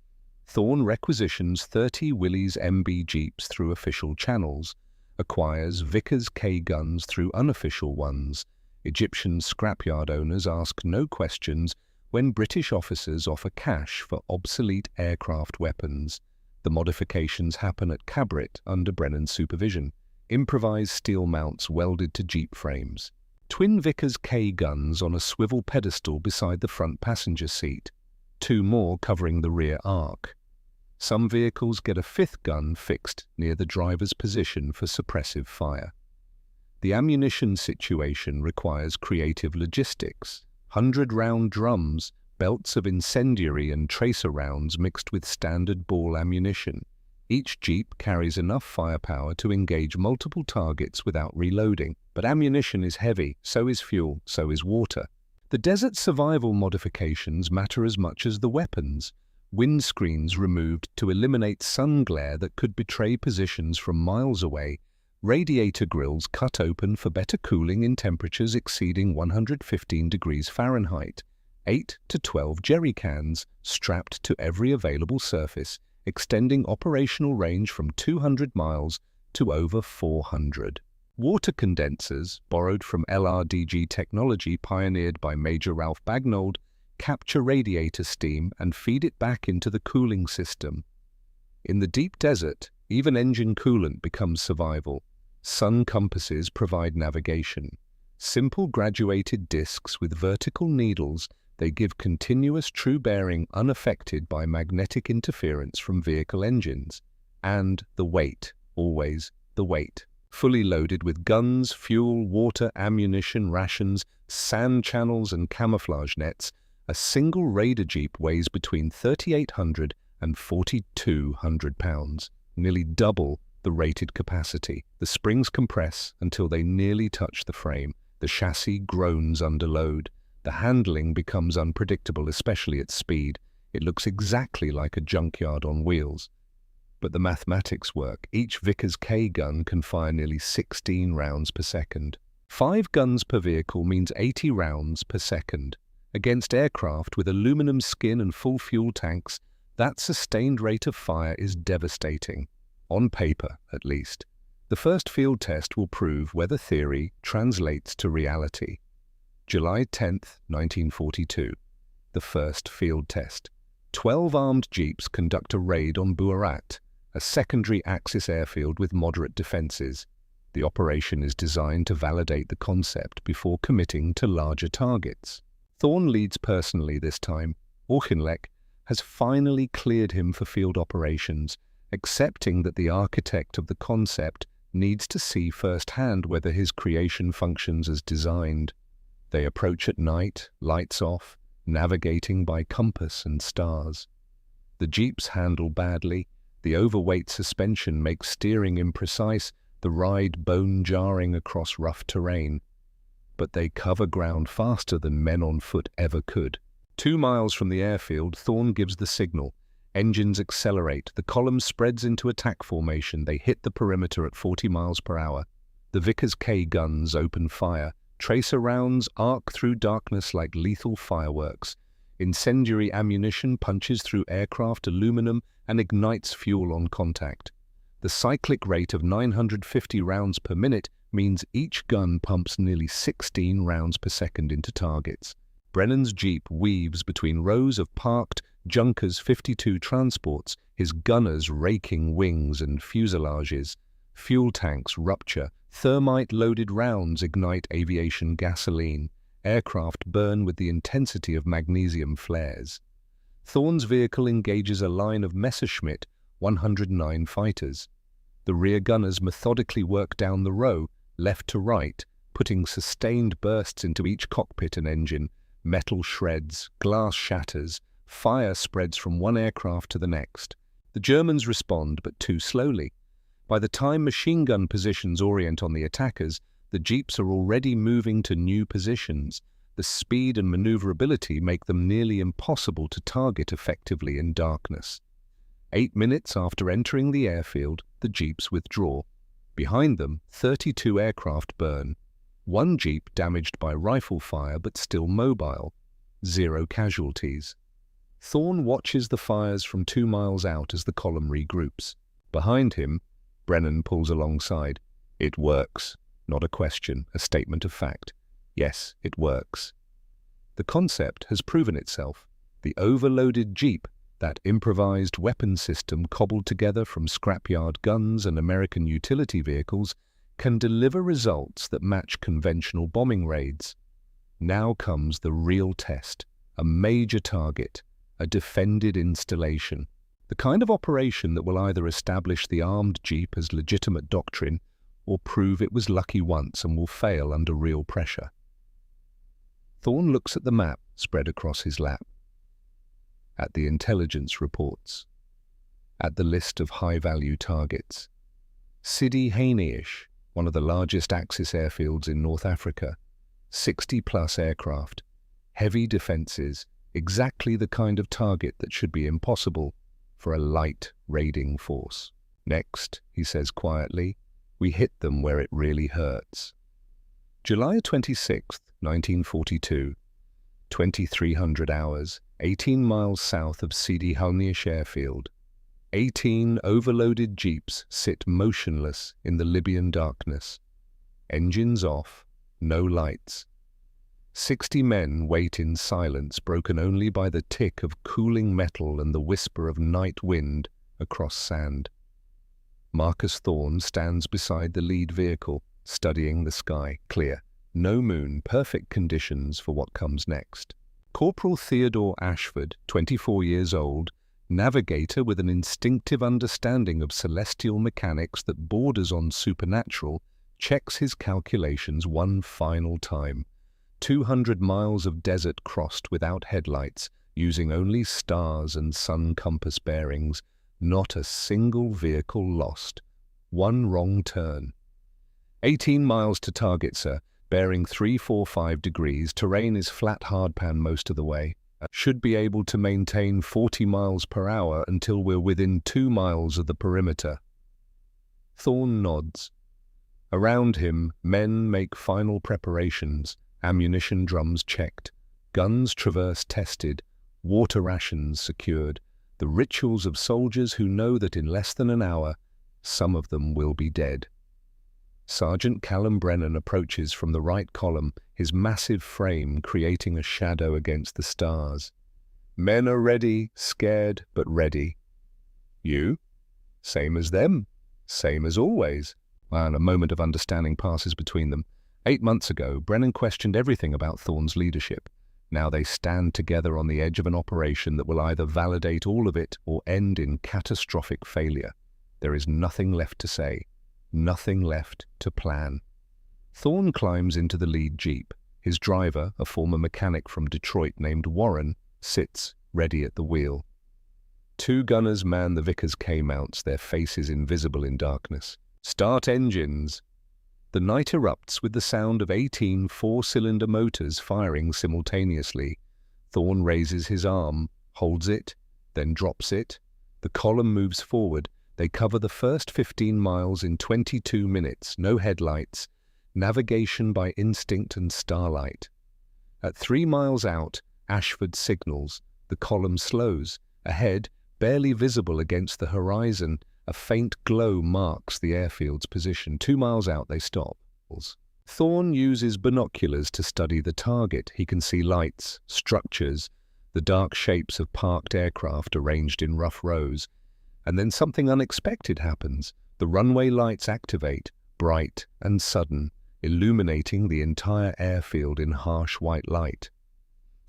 Thorne requisitions 30 Willys MB Jeeps through official channels, acquires Vickers K guns through unofficial ones. Egyptian scrapyard owners ask no questions when British officers offer cash for obsolete aircraft weapons. The modifications happen at Cabrit under Brennan's supervision. Improvised steel mounts welded to jeep frames. Twin Vickers K guns on a swivel pedestal beside the front passenger seat. 2 more covering the rear arc. Some vehicles get a 5th gun fixed near the driver's position for suppressive fire. The ammunition situation requires creative logistics. 100-round drums, belts of incendiary and tracer rounds mixed with standard ball ammunition. Each jeep carries enough firepower to engage multiple targets without reloading. But ammunition is heavy, so is fuel, so is water. The desert survival modifications matter as much as the weapons. Windscreens removed to eliminate sun glare that could betray positions from miles away. Radiator grills cut open for better cooling in temperatures exceeding 115 degrees Fahrenheit. 8 to 12 jerry cans strapped to every available surface, extending operational range from 200 miles to over 400. Water condensers, borrowed from LRDG technology pioneered by Major Ralph Bagnold, capture radiator steam and feed it back into the cooling system. In the deep desert, even engine coolant becomes survival. Sun compasses provide navigation. Simple graduated discs with vertical needles, they give continuous true bearing unaffected by magnetic interference from vehicle engines. And the weight, always the weight. Fully loaded with guns, fuel, water, ammunition, rations, sand channels and camouflage nets, a single Raider Jeep weighs between 3,800 and 4,200 pounds, nearly double the rated capacity. The springs compress until they nearly touch the frame. The chassis groans under load. The handling becomes unpredictable, especially at speed. It looks exactly like a junkyard on wheels. But the mathematics work. Each Vickers K gun can fire nearly 16 rounds per second. 5 guns per vehicle means 80 rounds per second. Against aircraft with aluminum skin and full fuel tanks, that sustained rate of fire is devastating. On paper, at least. The first field test will prove whether theory translates to reality. July 10, 1942. The first field test. 12 armed jeeps conduct a raid on Buarat, a secondary Axis airfield with moderate defenses. The operation is designed to validate the concept before committing to larger targets. Thorn leads personally this time. Auchinleck has finally cleared him for field operations, accepting that the architect of the concept needs to see firsthand whether his creation functions as designed. They approach at night, lights off, navigating by compass and stars. The jeeps handle badly, the overweight suspension makes steering imprecise, the ride bone-jarring across rough terrain. But they cover ground faster than men on foot ever could. 2 miles from the airfield, Thorn gives the signal. Engines accelerate, the column spreads into attack formation, they hit the perimeter at 40 miles per hour. The Vickers K guns open fire. Tracer rounds arc through darkness like lethal fireworks. Incendiary ammunition punches through aircraft aluminum and ignites fuel on contact. The cyclic rate of 950 rounds per minute means each gun pumps nearly 16 rounds per second into targets. Brennan's jeep weaves between rows of parked Junkers 52 transports, his gunners raking wings and fuselages. Fuel tanks rupture. Thermite-loaded rounds ignite aviation gasoline. Aircraft burn with the intensity of magnesium flares. Thorn's vehicle engages a line of Messerschmitt 109 fighters. The rear gunners methodically work down the row, left to right, putting sustained bursts into each cockpit and engine. Metal shreds, glass shatters, fire spreads from one aircraft to the next. The Germans respond, but too slowly. By the time machine gun positions orient on the attackers, the jeeps are already moving to new positions. The speed and maneuverability make them nearly impossible to target effectively in darkness. 8 minutes after entering the airfield, the jeeps withdraw. Behind them, 32 aircraft burn. 1 jeep damaged by rifle fire but still mobile. 0 casualties. Thorn watches the fires from 2 miles out as the column regroups. Behind him, Brennan pulls alongside. It works. Not a question, a statement of fact. Yes, it works. The concept has proven itself. The overloaded jeep, that improvised weapon system cobbled together from scrapyard guns and American utility vehicles, can deliver results that match conventional bombing raids. Now comes the real test, a major target, a defended installation. The kind of operation that will either establish the armed jeep as legitimate doctrine or prove it was lucky once and will fail under real pressure. Thorn looks at the map spread across his lap, at the intelligence reports, at the list of high-value targets. Sidi Hainish, one of the largest Axis airfields in North Africa, 60-plus aircraft, heavy defenses, exactly the kind of target that should be impossible for a light raiding force. Next, he says quietly, we hit them where it really hurts. July 26, 1942, 2300 hours, 18 miles south of Sidi Hainish airfield. 18 overloaded jeeps sit motionless in the Libyan darkness. Engines off, no lights. 60 men wait in silence, broken only by the tick of cooling metal and the whisper of night wind across sand. Marcus Thorn stands beside the lead vehicle, studying the sky, clear. No moon, perfect conditions for what comes next. Corporal Theodore Ashford, 24 years old, navigator with an instinctive understanding of celestial mechanics that borders on supernatural, checks his calculations one final time. 200 miles of desert crossed without headlights, using only stars and sun compass bearings. Not a single vehicle lost. One wrong turn. 18 miles to target, sir. bearing 345 degrees, terrain is flat hardpan most of the way. Should be able to maintain 40 miles per hour until we're within 2 miles of the perimeter. Thorne nods. Around him, men make final preparations, ammunition drums checked, guns traverse tested, water rations secured, the rituals of soldiers who know that in less than an hour, some of them will be dead. Sergeant Callum Brennan approaches from the right column, his massive frame creating a shadow against the stars. Men are ready, scared but ready. You? Same as them. Same as always. And a moment of understanding passes between them. 8 months ago, Brennan questioned everything about Thorne's leadership. Now they stand together on the edge of an operation that will either validate all of it or end in catastrophic failure. There is nothing left to say. Nothing left to plan. Thorne climbs into the lead jeep. His driver, a former mechanic from Detroit named Warren, sits ready at the wheel. 2 gunners man the Vickers K-mounts, their faces invisible in darkness. Start engines. The night erupts with the sound of 18 4-cylinder motors firing simultaneously. Thorne raises his arm, holds it, then drops it. The column moves forward. They cover the first 15 miles in 22 minutes, no headlights, navigation by instinct and starlight. At 3 miles out, Ashford signals. The column slows. Ahead, barely visible against the horizon, a faint glow marks the airfield's position. 2 miles out, they stop. Thorne uses binoculars to study the target. He can see lights, structures, the dark shapes of parked aircraft arranged in rough rows. And then something unexpected happens. The runway lights activate, bright and sudden, illuminating the entire airfield in harsh white light.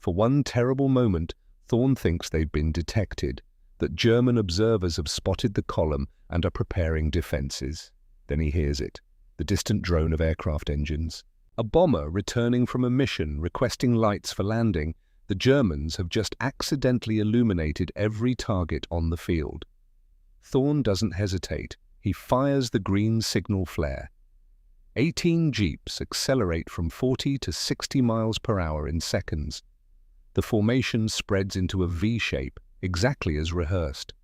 For one terrible moment, Thorne thinks they've been detected, that German observers have spotted the column and are preparing defenses. Then he hears it, the distant drone of aircraft engines. A bomber returning from a mission requesting lights for landing. The Germans have just accidentally illuminated every target on the field. Thorne doesn't hesitate. He fires the green signal flare. 18 jeeps accelerate from 40 to 60 miles per hour in seconds. The formation spreads into a V shape, exactly as rehearsed.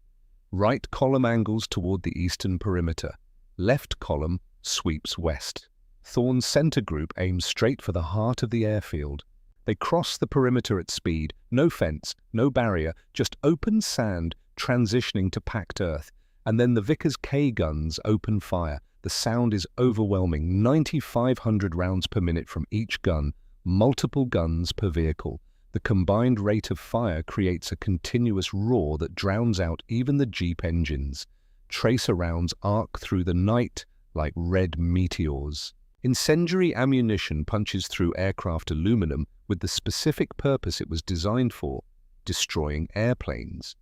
Right column angles toward the eastern perimeter. Left column sweeps west. Thorne's center group aims straight for the heart of the airfield. They cross the perimeter at speed. No fence, no barrier, just open sand transitioning to packed earth. And then the Vickers K guns open fire. The sound is overwhelming. 9,500 rounds per minute from each gun, multiple guns per vehicle. The combined rate of fire creates a continuous roar that drowns out even the Jeep engines. Tracer rounds arc through the night like red meteors. Incendiary ammunition punches through aircraft aluminum with the specific purpose it was designed for, destroying airplanes.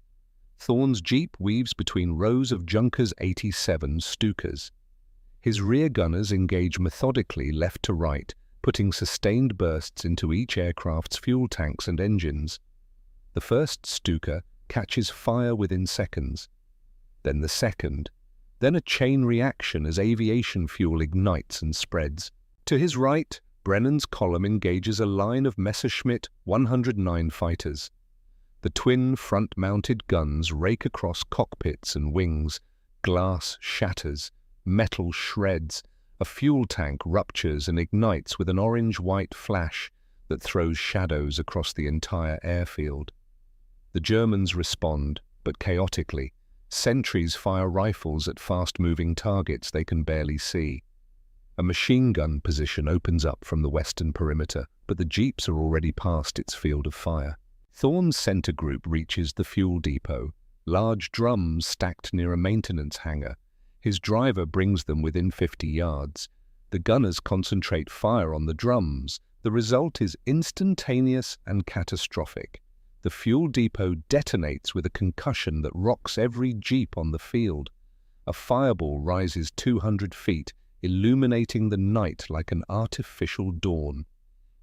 Thorne's Jeep weaves between rows of Junkers 87 Stukas. His rear gunners engage methodically left to right, putting sustained bursts into each aircraft's fuel tanks and engines. The first Stuka catches fire within seconds, then the second, then a chain reaction as aviation fuel ignites and spreads. To his right, Brennan's column engages a line of Messerschmitt 109 fighters. The twin front-mounted guns rake across cockpits and wings. Glass shatters, metal shreds. A fuel tank ruptures and ignites with an orange-white flash that throws shadows across the entire airfield. The Germans respond, but chaotically. Sentries fire rifles at fast-moving targets they can barely see. A machine gun position opens up from the western perimeter, but the Jeeps are already past its field of fire. Thorne's center group reaches the fuel depot, large drums stacked near a maintenance hangar. His driver brings them within 50 yards. The gunners concentrate fire on the drums. The result is instantaneous and catastrophic. The fuel depot detonates with a concussion that rocks every Jeep on the field. A fireball rises 200 feet, illuminating the night like an artificial dawn.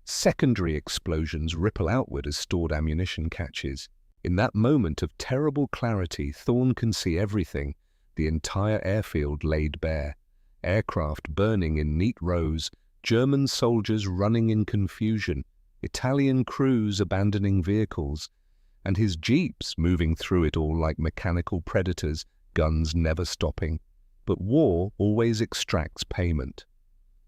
Secondary explosions ripple outward as stored ammunition catches. In that moment of terrible clarity, Thorne can see everything. The entire airfield laid bare. Aircraft burning in neat rows, German soldiers running in confusion, Italian crews abandoning vehicles, and his jeeps moving through it all like mechanical predators, guns never stopping. But war always extracts payment.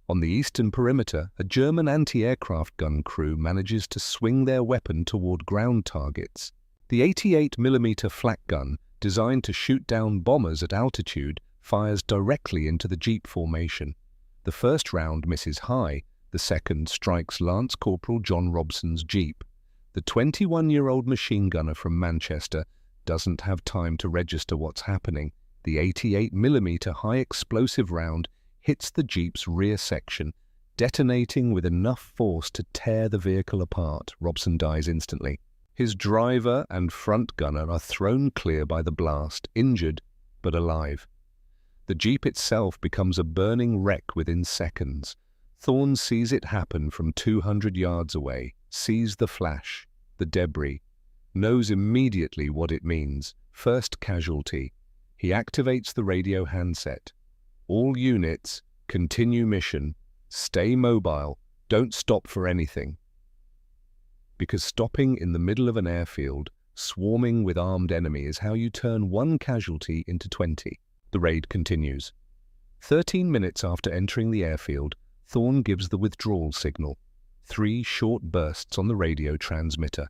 On the eastern perimeter, a German anti-aircraft gun crew manages to swing their weapon toward ground targets. The 88mm flak gun, designed to shoot down bombers at altitude, fires directly into the jeep formation. The first round misses high, the second strikes Lance Corporal John Robson's jeep. The 21-year-old machine gunner from Manchester doesn't have time to register what's happening. The 88mm high-explosive round hits the jeep's rear section, detonating with enough force to tear the vehicle apart. Robson dies instantly. His driver and front gunner are thrown clear by the blast, injured but alive. The jeep itself becomes a burning wreck within seconds. Thorne sees it happen from 200 yards away, sees the flash, the debris, knows immediately what it means. First casualty. He activates the radio handset. All units, continue mission, stay mobile, don't stop for anything. Because stopping in the middle of an airfield, swarming with armed enemy, is how you turn one casualty into 20. The raid continues. 13 minutes after entering the airfield, Thorne gives the withdrawal signal. 3 short bursts on the radio transmitter.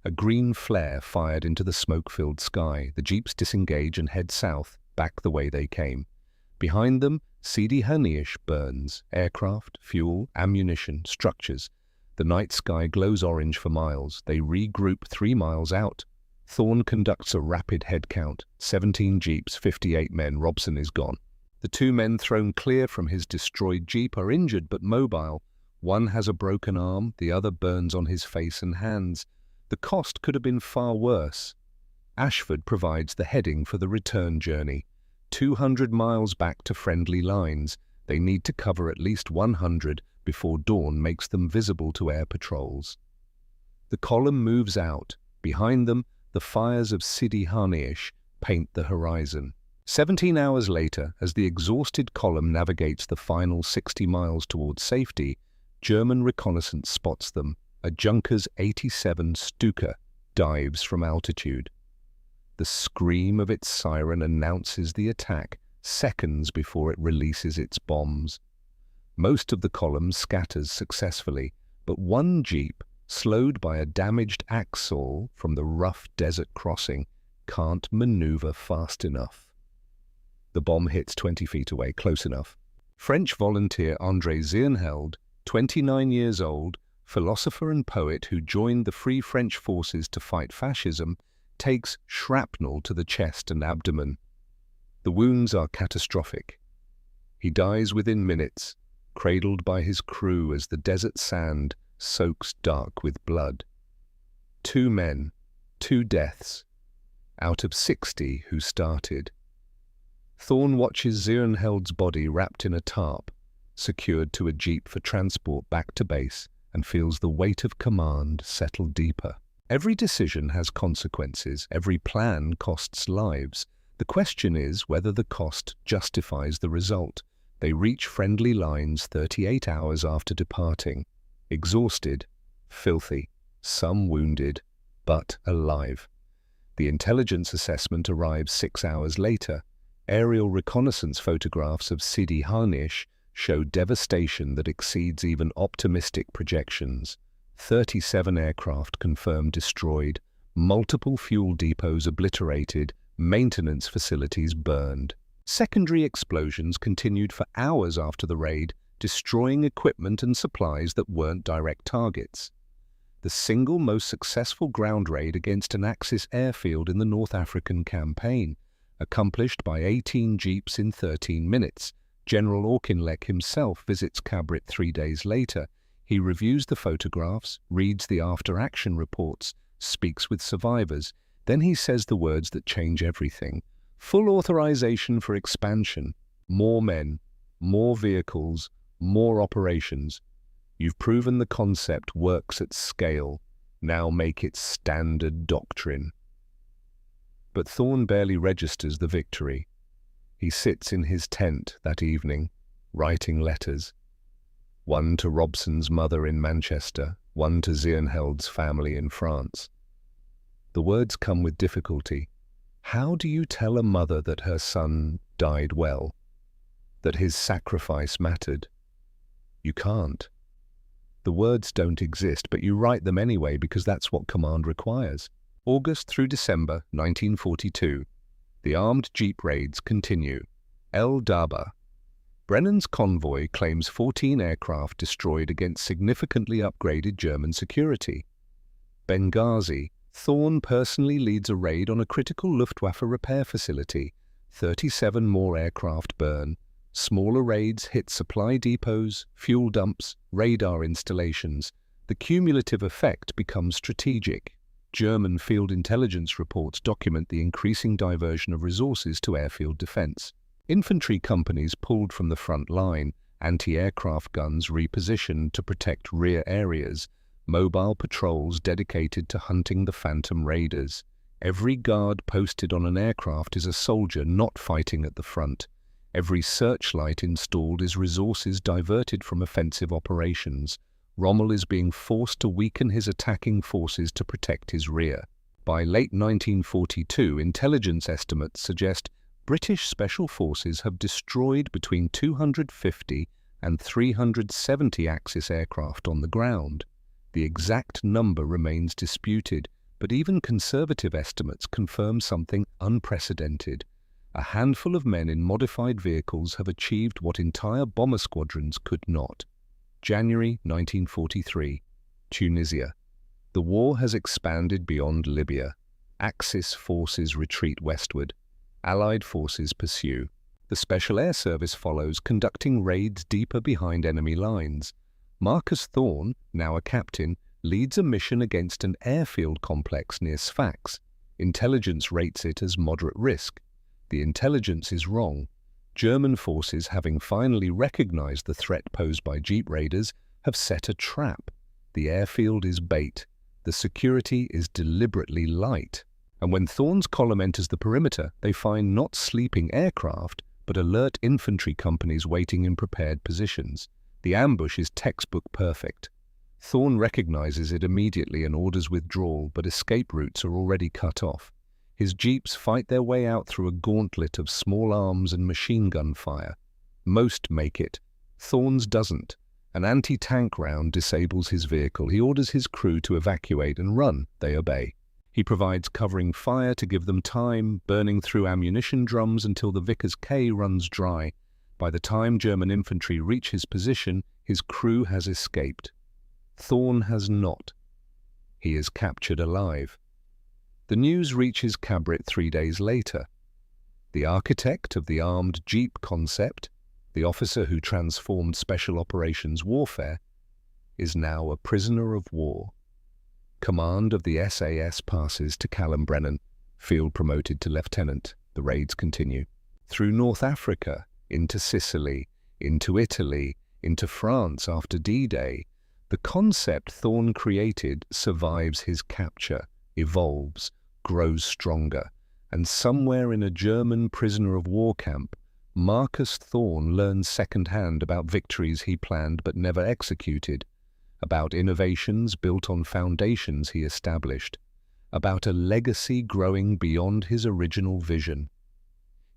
A green flare fired into the smoke-filled sky. The jeeps disengage and head south, back the way they came. Behind them, Sidi Hanish burns. Aircraft, fuel, ammunition, structures. The night sky glows orange for miles. They regroup 3 miles out. Thorne conducts a rapid head count. 17 jeeps, 58 men. Robson is gone. The 2 men thrown clear from his destroyed jeep are injured but mobile. One has a broken arm, the other burns on his face and hands. The cost could have been far worse. Ashford provides the heading for the return journey. 200 miles back to friendly lines. They need to cover at least 100 before dawn makes them visible to air patrols. The column moves out. Behind them, the fires of Sidi Hanish paint the horizon. 17 hours later, as the exhausted column navigates the final 60 miles towards safety, German reconnaissance spots them. A Junkers 87 Stuka dives from altitude. The scream of its siren announces the attack seconds before it releases its bombs. Most of the column scatters successfully, but one jeep, slowed by a damaged axle from the rough desert crossing, can't maneuver fast enough. The bomb hits 20 feet away, close enough. French volunteer André Zirnheld, 29 years old, philosopher and poet who joined the Free French forces to fight fascism, takes shrapnel to the chest and abdomen. The wounds are catastrophic. He dies within minutes, cradled by his crew as the desert sand soaks dark with blood. 2 men, 2 deaths, out of 60 who started. Thorne watches Zirnheld's body wrapped in a tarp, secured to a jeep for transport back to base, and feels the weight of command settle deeper. Every decision has consequences, every plan costs lives. The question is whether the cost justifies the result. They reach friendly lines 38 hours after departing, exhausted, filthy, some wounded, but alive. The intelligence assessment arrives 6 hours later. Aerial reconnaissance photographs of Sidi Hanish show devastation that exceeds even optimistic projections. 37 aircraft confirmed destroyed, multiple fuel depots obliterated, maintenance facilities burned. Secondary explosions continued for hours after the raid, destroying equipment and supplies that weren't direct targets. The single most successful ground raid against an Axis airfield in the North African campaign, accomplished by 18 jeeps in 13 minutes. General Auchinleck himself visits Cabrit 3 days later. He reviews the photographs, reads the after-action reports, speaks with survivors. Then he says the words that change everything. Full authorization for expansion. More men, more vehicles, more operations. You've proven the concept works at scale. Now make it standard doctrine. But Thorne barely registers the victory. He sits in his tent that evening, writing letters. one to Robson's mother in Manchester, one to Zirnheld's family in France. The words come with difficulty. How do you tell a mother that her son died well, that his sacrifice mattered? You can't. The words don't exist, but you write them anyway because that's what command requires. August through December 1942. The armed jeep raids continue. El Daba. Brennan's convoy claims 14 aircraft destroyed against significantly upgraded German security. Benghazi. Thorn personally leads a raid on a critical Luftwaffe repair facility. 37 more aircraft burn. Smaller raids hit supply depots, fuel dumps, radar installations. The cumulative effect becomes strategic. German field intelligence reports document the increasing diversion of resources to airfield defense. Infantry companies pulled from the front line, anti-aircraft guns repositioned to protect rear areas, mobile patrols dedicated to hunting the phantom raiders. Every guard posted on an aircraft is a soldier not fighting at the front. Every searchlight installed is resources diverted from offensive operations. Rommel is being forced to weaken his attacking forces to protect his rear. By late 1942, intelligence estimates suggest British Special Forces have destroyed between 250 and 370 Axis aircraft on the ground. The exact number remains disputed, but even conservative estimates confirm something unprecedented. A handful of men in modified vehicles have achieved what entire bomber squadrons could not. January 1943. Tunisia. The war has expanded beyond Libya. Axis forces retreat westward. Allied forces pursue. The Special Air Service follows, conducting raids deeper behind enemy lines. Marcus Thorn, now a captain, leads a mission against an airfield complex near Sfax. Intelligence rates it as moderate risk. The intelligence is wrong. German forces, having finally recognized the threat posed by jeep raiders, have set a trap. The airfield is bait. The security is deliberately light. And when Thorn's column enters the perimeter, they find not sleeping aircraft, but alert infantry companies waiting in prepared positions. The ambush is textbook perfect. Thorn recognizes it immediately and orders withdrawal, but escape routes are already cut off. His jeeps fight their way out through a gauntlet of small arms and machine gun fire. Most make it. Thorn's doesn't. An anti-tank round disables his vehicle. He orders his crew to evacuate and run. They obey. He provides covering fire to give them time, burning through ammunition drums until the Vickers K runs dry. By the time German infantry reach his position, his crew has escaped. Thorn has not. He is captured alive. The news reaches Cabrit 3 days later. The architect of the armed jeep concept, the officer who transformed special operations warfare, is now a prisoner of war. Command of the SAS passes to Callum Brennan, field promoted to lieutenant. The raids continue. Through North Africa, into Sicily, into Italy, into France after D-Day, the concept Thorn created survives his capture, evolves, grows stronger, and somewhere in a German prisoner of war camp, Marcus Thorn learns second-hand about victories he planned but never executed, about innovations built on foundations he established, about a legacy growing beyond his original vision.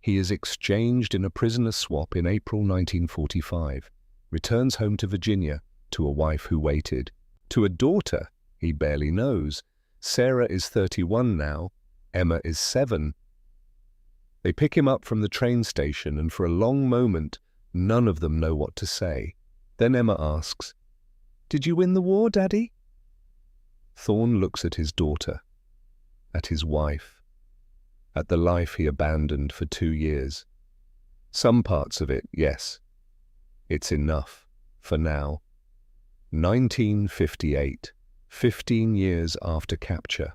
He is exchanged in a prisoner swap in April 1945, returns home to Virginia, to a wife who waited, to a daughter he barely knows. Sarah is 31 now, Emma is 7. They pick him up from the train station, and for a long moment, none of them know what to say. Then Emma asks, "Did you win the war, Daddy?" Thorn looks at his daughter, at his wife, at the life he abandoned for 2 years. Some parts of it, yes. It's enough, for now. 1958, 15 years after capture.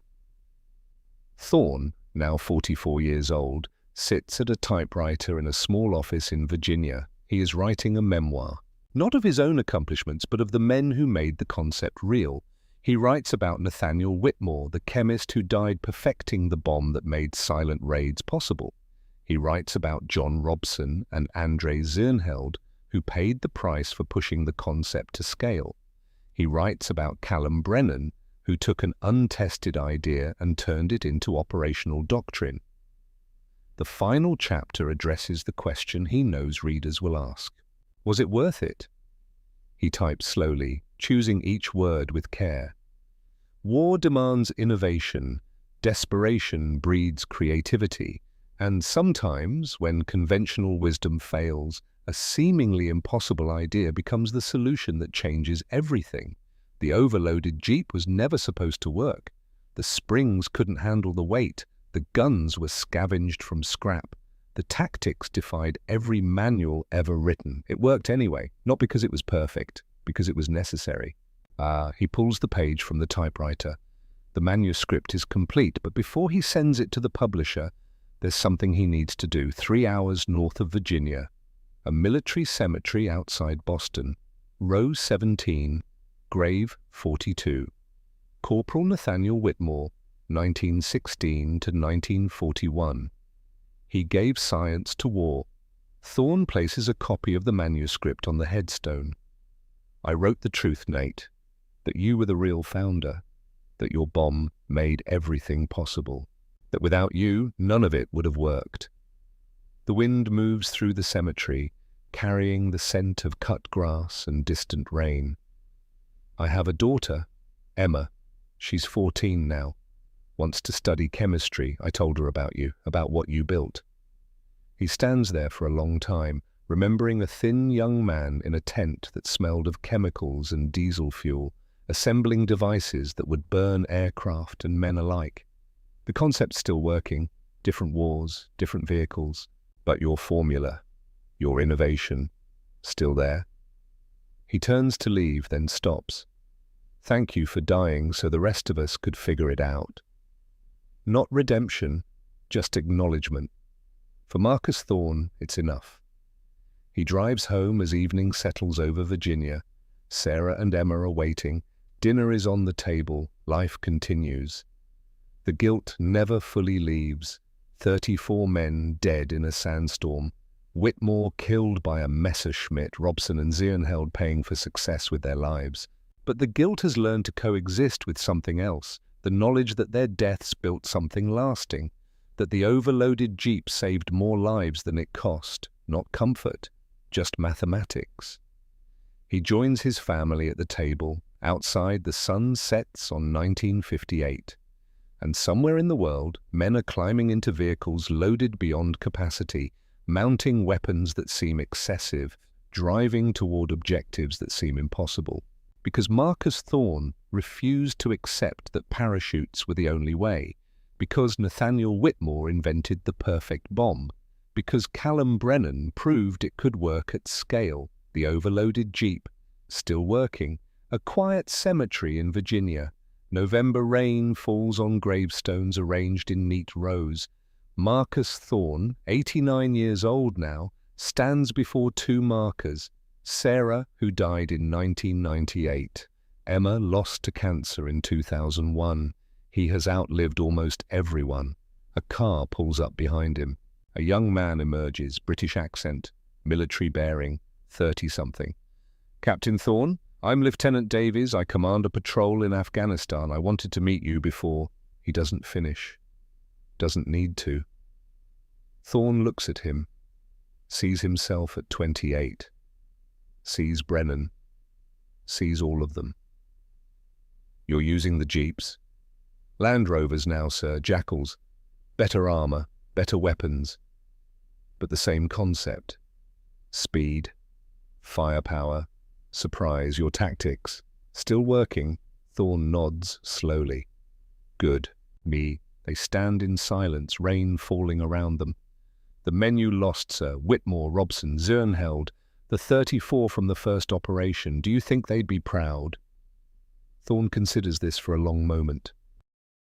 Thorn, now 44 years old, sits at a typewriter in a small office in Virginia. He is writing a memoir, not of his own accomplishments, but of the men who made the concept real. He writes about Nathaniel Whitmore, the chemist who died perfecting the bomb that made silent raids possible. He writes about John Robson and Andre Zirnheld, who paid the price for pushing the concept to scale. He writes about Callum Brennan, who took an untested idea and turned it into operational doctrine. The final chapter addresses the question he knows readers will ask. Was it worth it? He types slowly, choosing each word with care. War demands innovation, desperation breeds creativity, and sometimes, when conventional wisdom fails, a seemingly impossible idea becomes the solution that changes everything. The overloaded Jeep was never supposed to work. The springs couldn't handle the weight. The guns were scavenged from scrap. The tactics defied every manual ever written. It worked anyway, not because it was perfect, because it was necessary. He pulls the page from the typewriter. The manuscript is complete, but before he sends it to the publisher, there's something he needs to do. 3 hours north of Virginia, a military cemetery outside Boston, row 17, grave 42. Corporal Nathaniel Whitmore, 1916 to 1941. He gave science to war. Thorne places a copy of the manuscript on the headstone. I wrote the truth, Nate, that you were the real founder, that your bomb made everything possible, that without you, none of it would have worked. The wind moves through the cemetery, carrying the scent of cut grass and distant rain. I have a daughter, Emma. She's 14 now. Wants to study chemistry. I told her about you, about what you built. He stands there for a long time, remembering a thin young man in a tent that smelled of chemicals and diesel fuel, assembling devices that would burn aircraft and men alike. The concept's still working, different wars, different vehicles, but your formula, your innovation, still there. He turns to leave, then stops. Thank you for dying so the rest of us could figure it out. Not redemption, just acknowledgement. For Marcus Thorne, it's enough. He drives home as evening settles over Virginia. Sarah and Emma are waiting. Dinner is on the table. Life continues. The guilt never fully leaves. 34 men dead in a sandstorm. Whitmore killed by a Messerschmitt, Robson and Zirnheld paying for success with their lives. But the guilt has learned to coexist with something else, the knowledge that their deaths built something lasting, that the overloaded Jeep saved more lives than it cost, not comfort, just mathematics. He joins his family at the table. Outside, the sun sets on 1958. And somewhere in the world, men are climbing into vehicles loaded beyond capacity, mounting weapons that seem excessive, driving toward objectives that seem impossible. Because Marcus Thorne refused to accept that parachutes were the only way. Because Nathaniel Whitmore invented the perfect bomb. Because Callum Brennan proved it could work at scale. The overloaded Jeep, still working. A quiet cemetery in Virginia. November rain falls on gravestones arranged in neat rows. Marcus Thorne, 89 years old now, stands before two markers. Sarah, who died in 1998. Emma, lost to cancer in 2001. He has outlived almost everyone. A car pulls up behind him. A young man emerges, British accent, military bearing, 30-something. Captain Thorne, I'm Lieutenant Davies. I command a patrol in Afghanistan. I wanted to meet you before. He doesn't finish. Doesn't need to. Thorne looks at him, sees himself at 28, sees Brennan, sees all of them. You're using the Jeeps? Land Rovers now, sir, Jackals. Better armor, better weapons, but the same concept. Speed, firepower, surprise, your tactics. Still working? Thorne nods slowly. Good. Me. They stand in silence, rain falling around them. The men you lost, sir, Whitmore, Robson, Zirnheld, the 34 from the first operation, do you think they'd be proud? Thorne considers this for a long moment.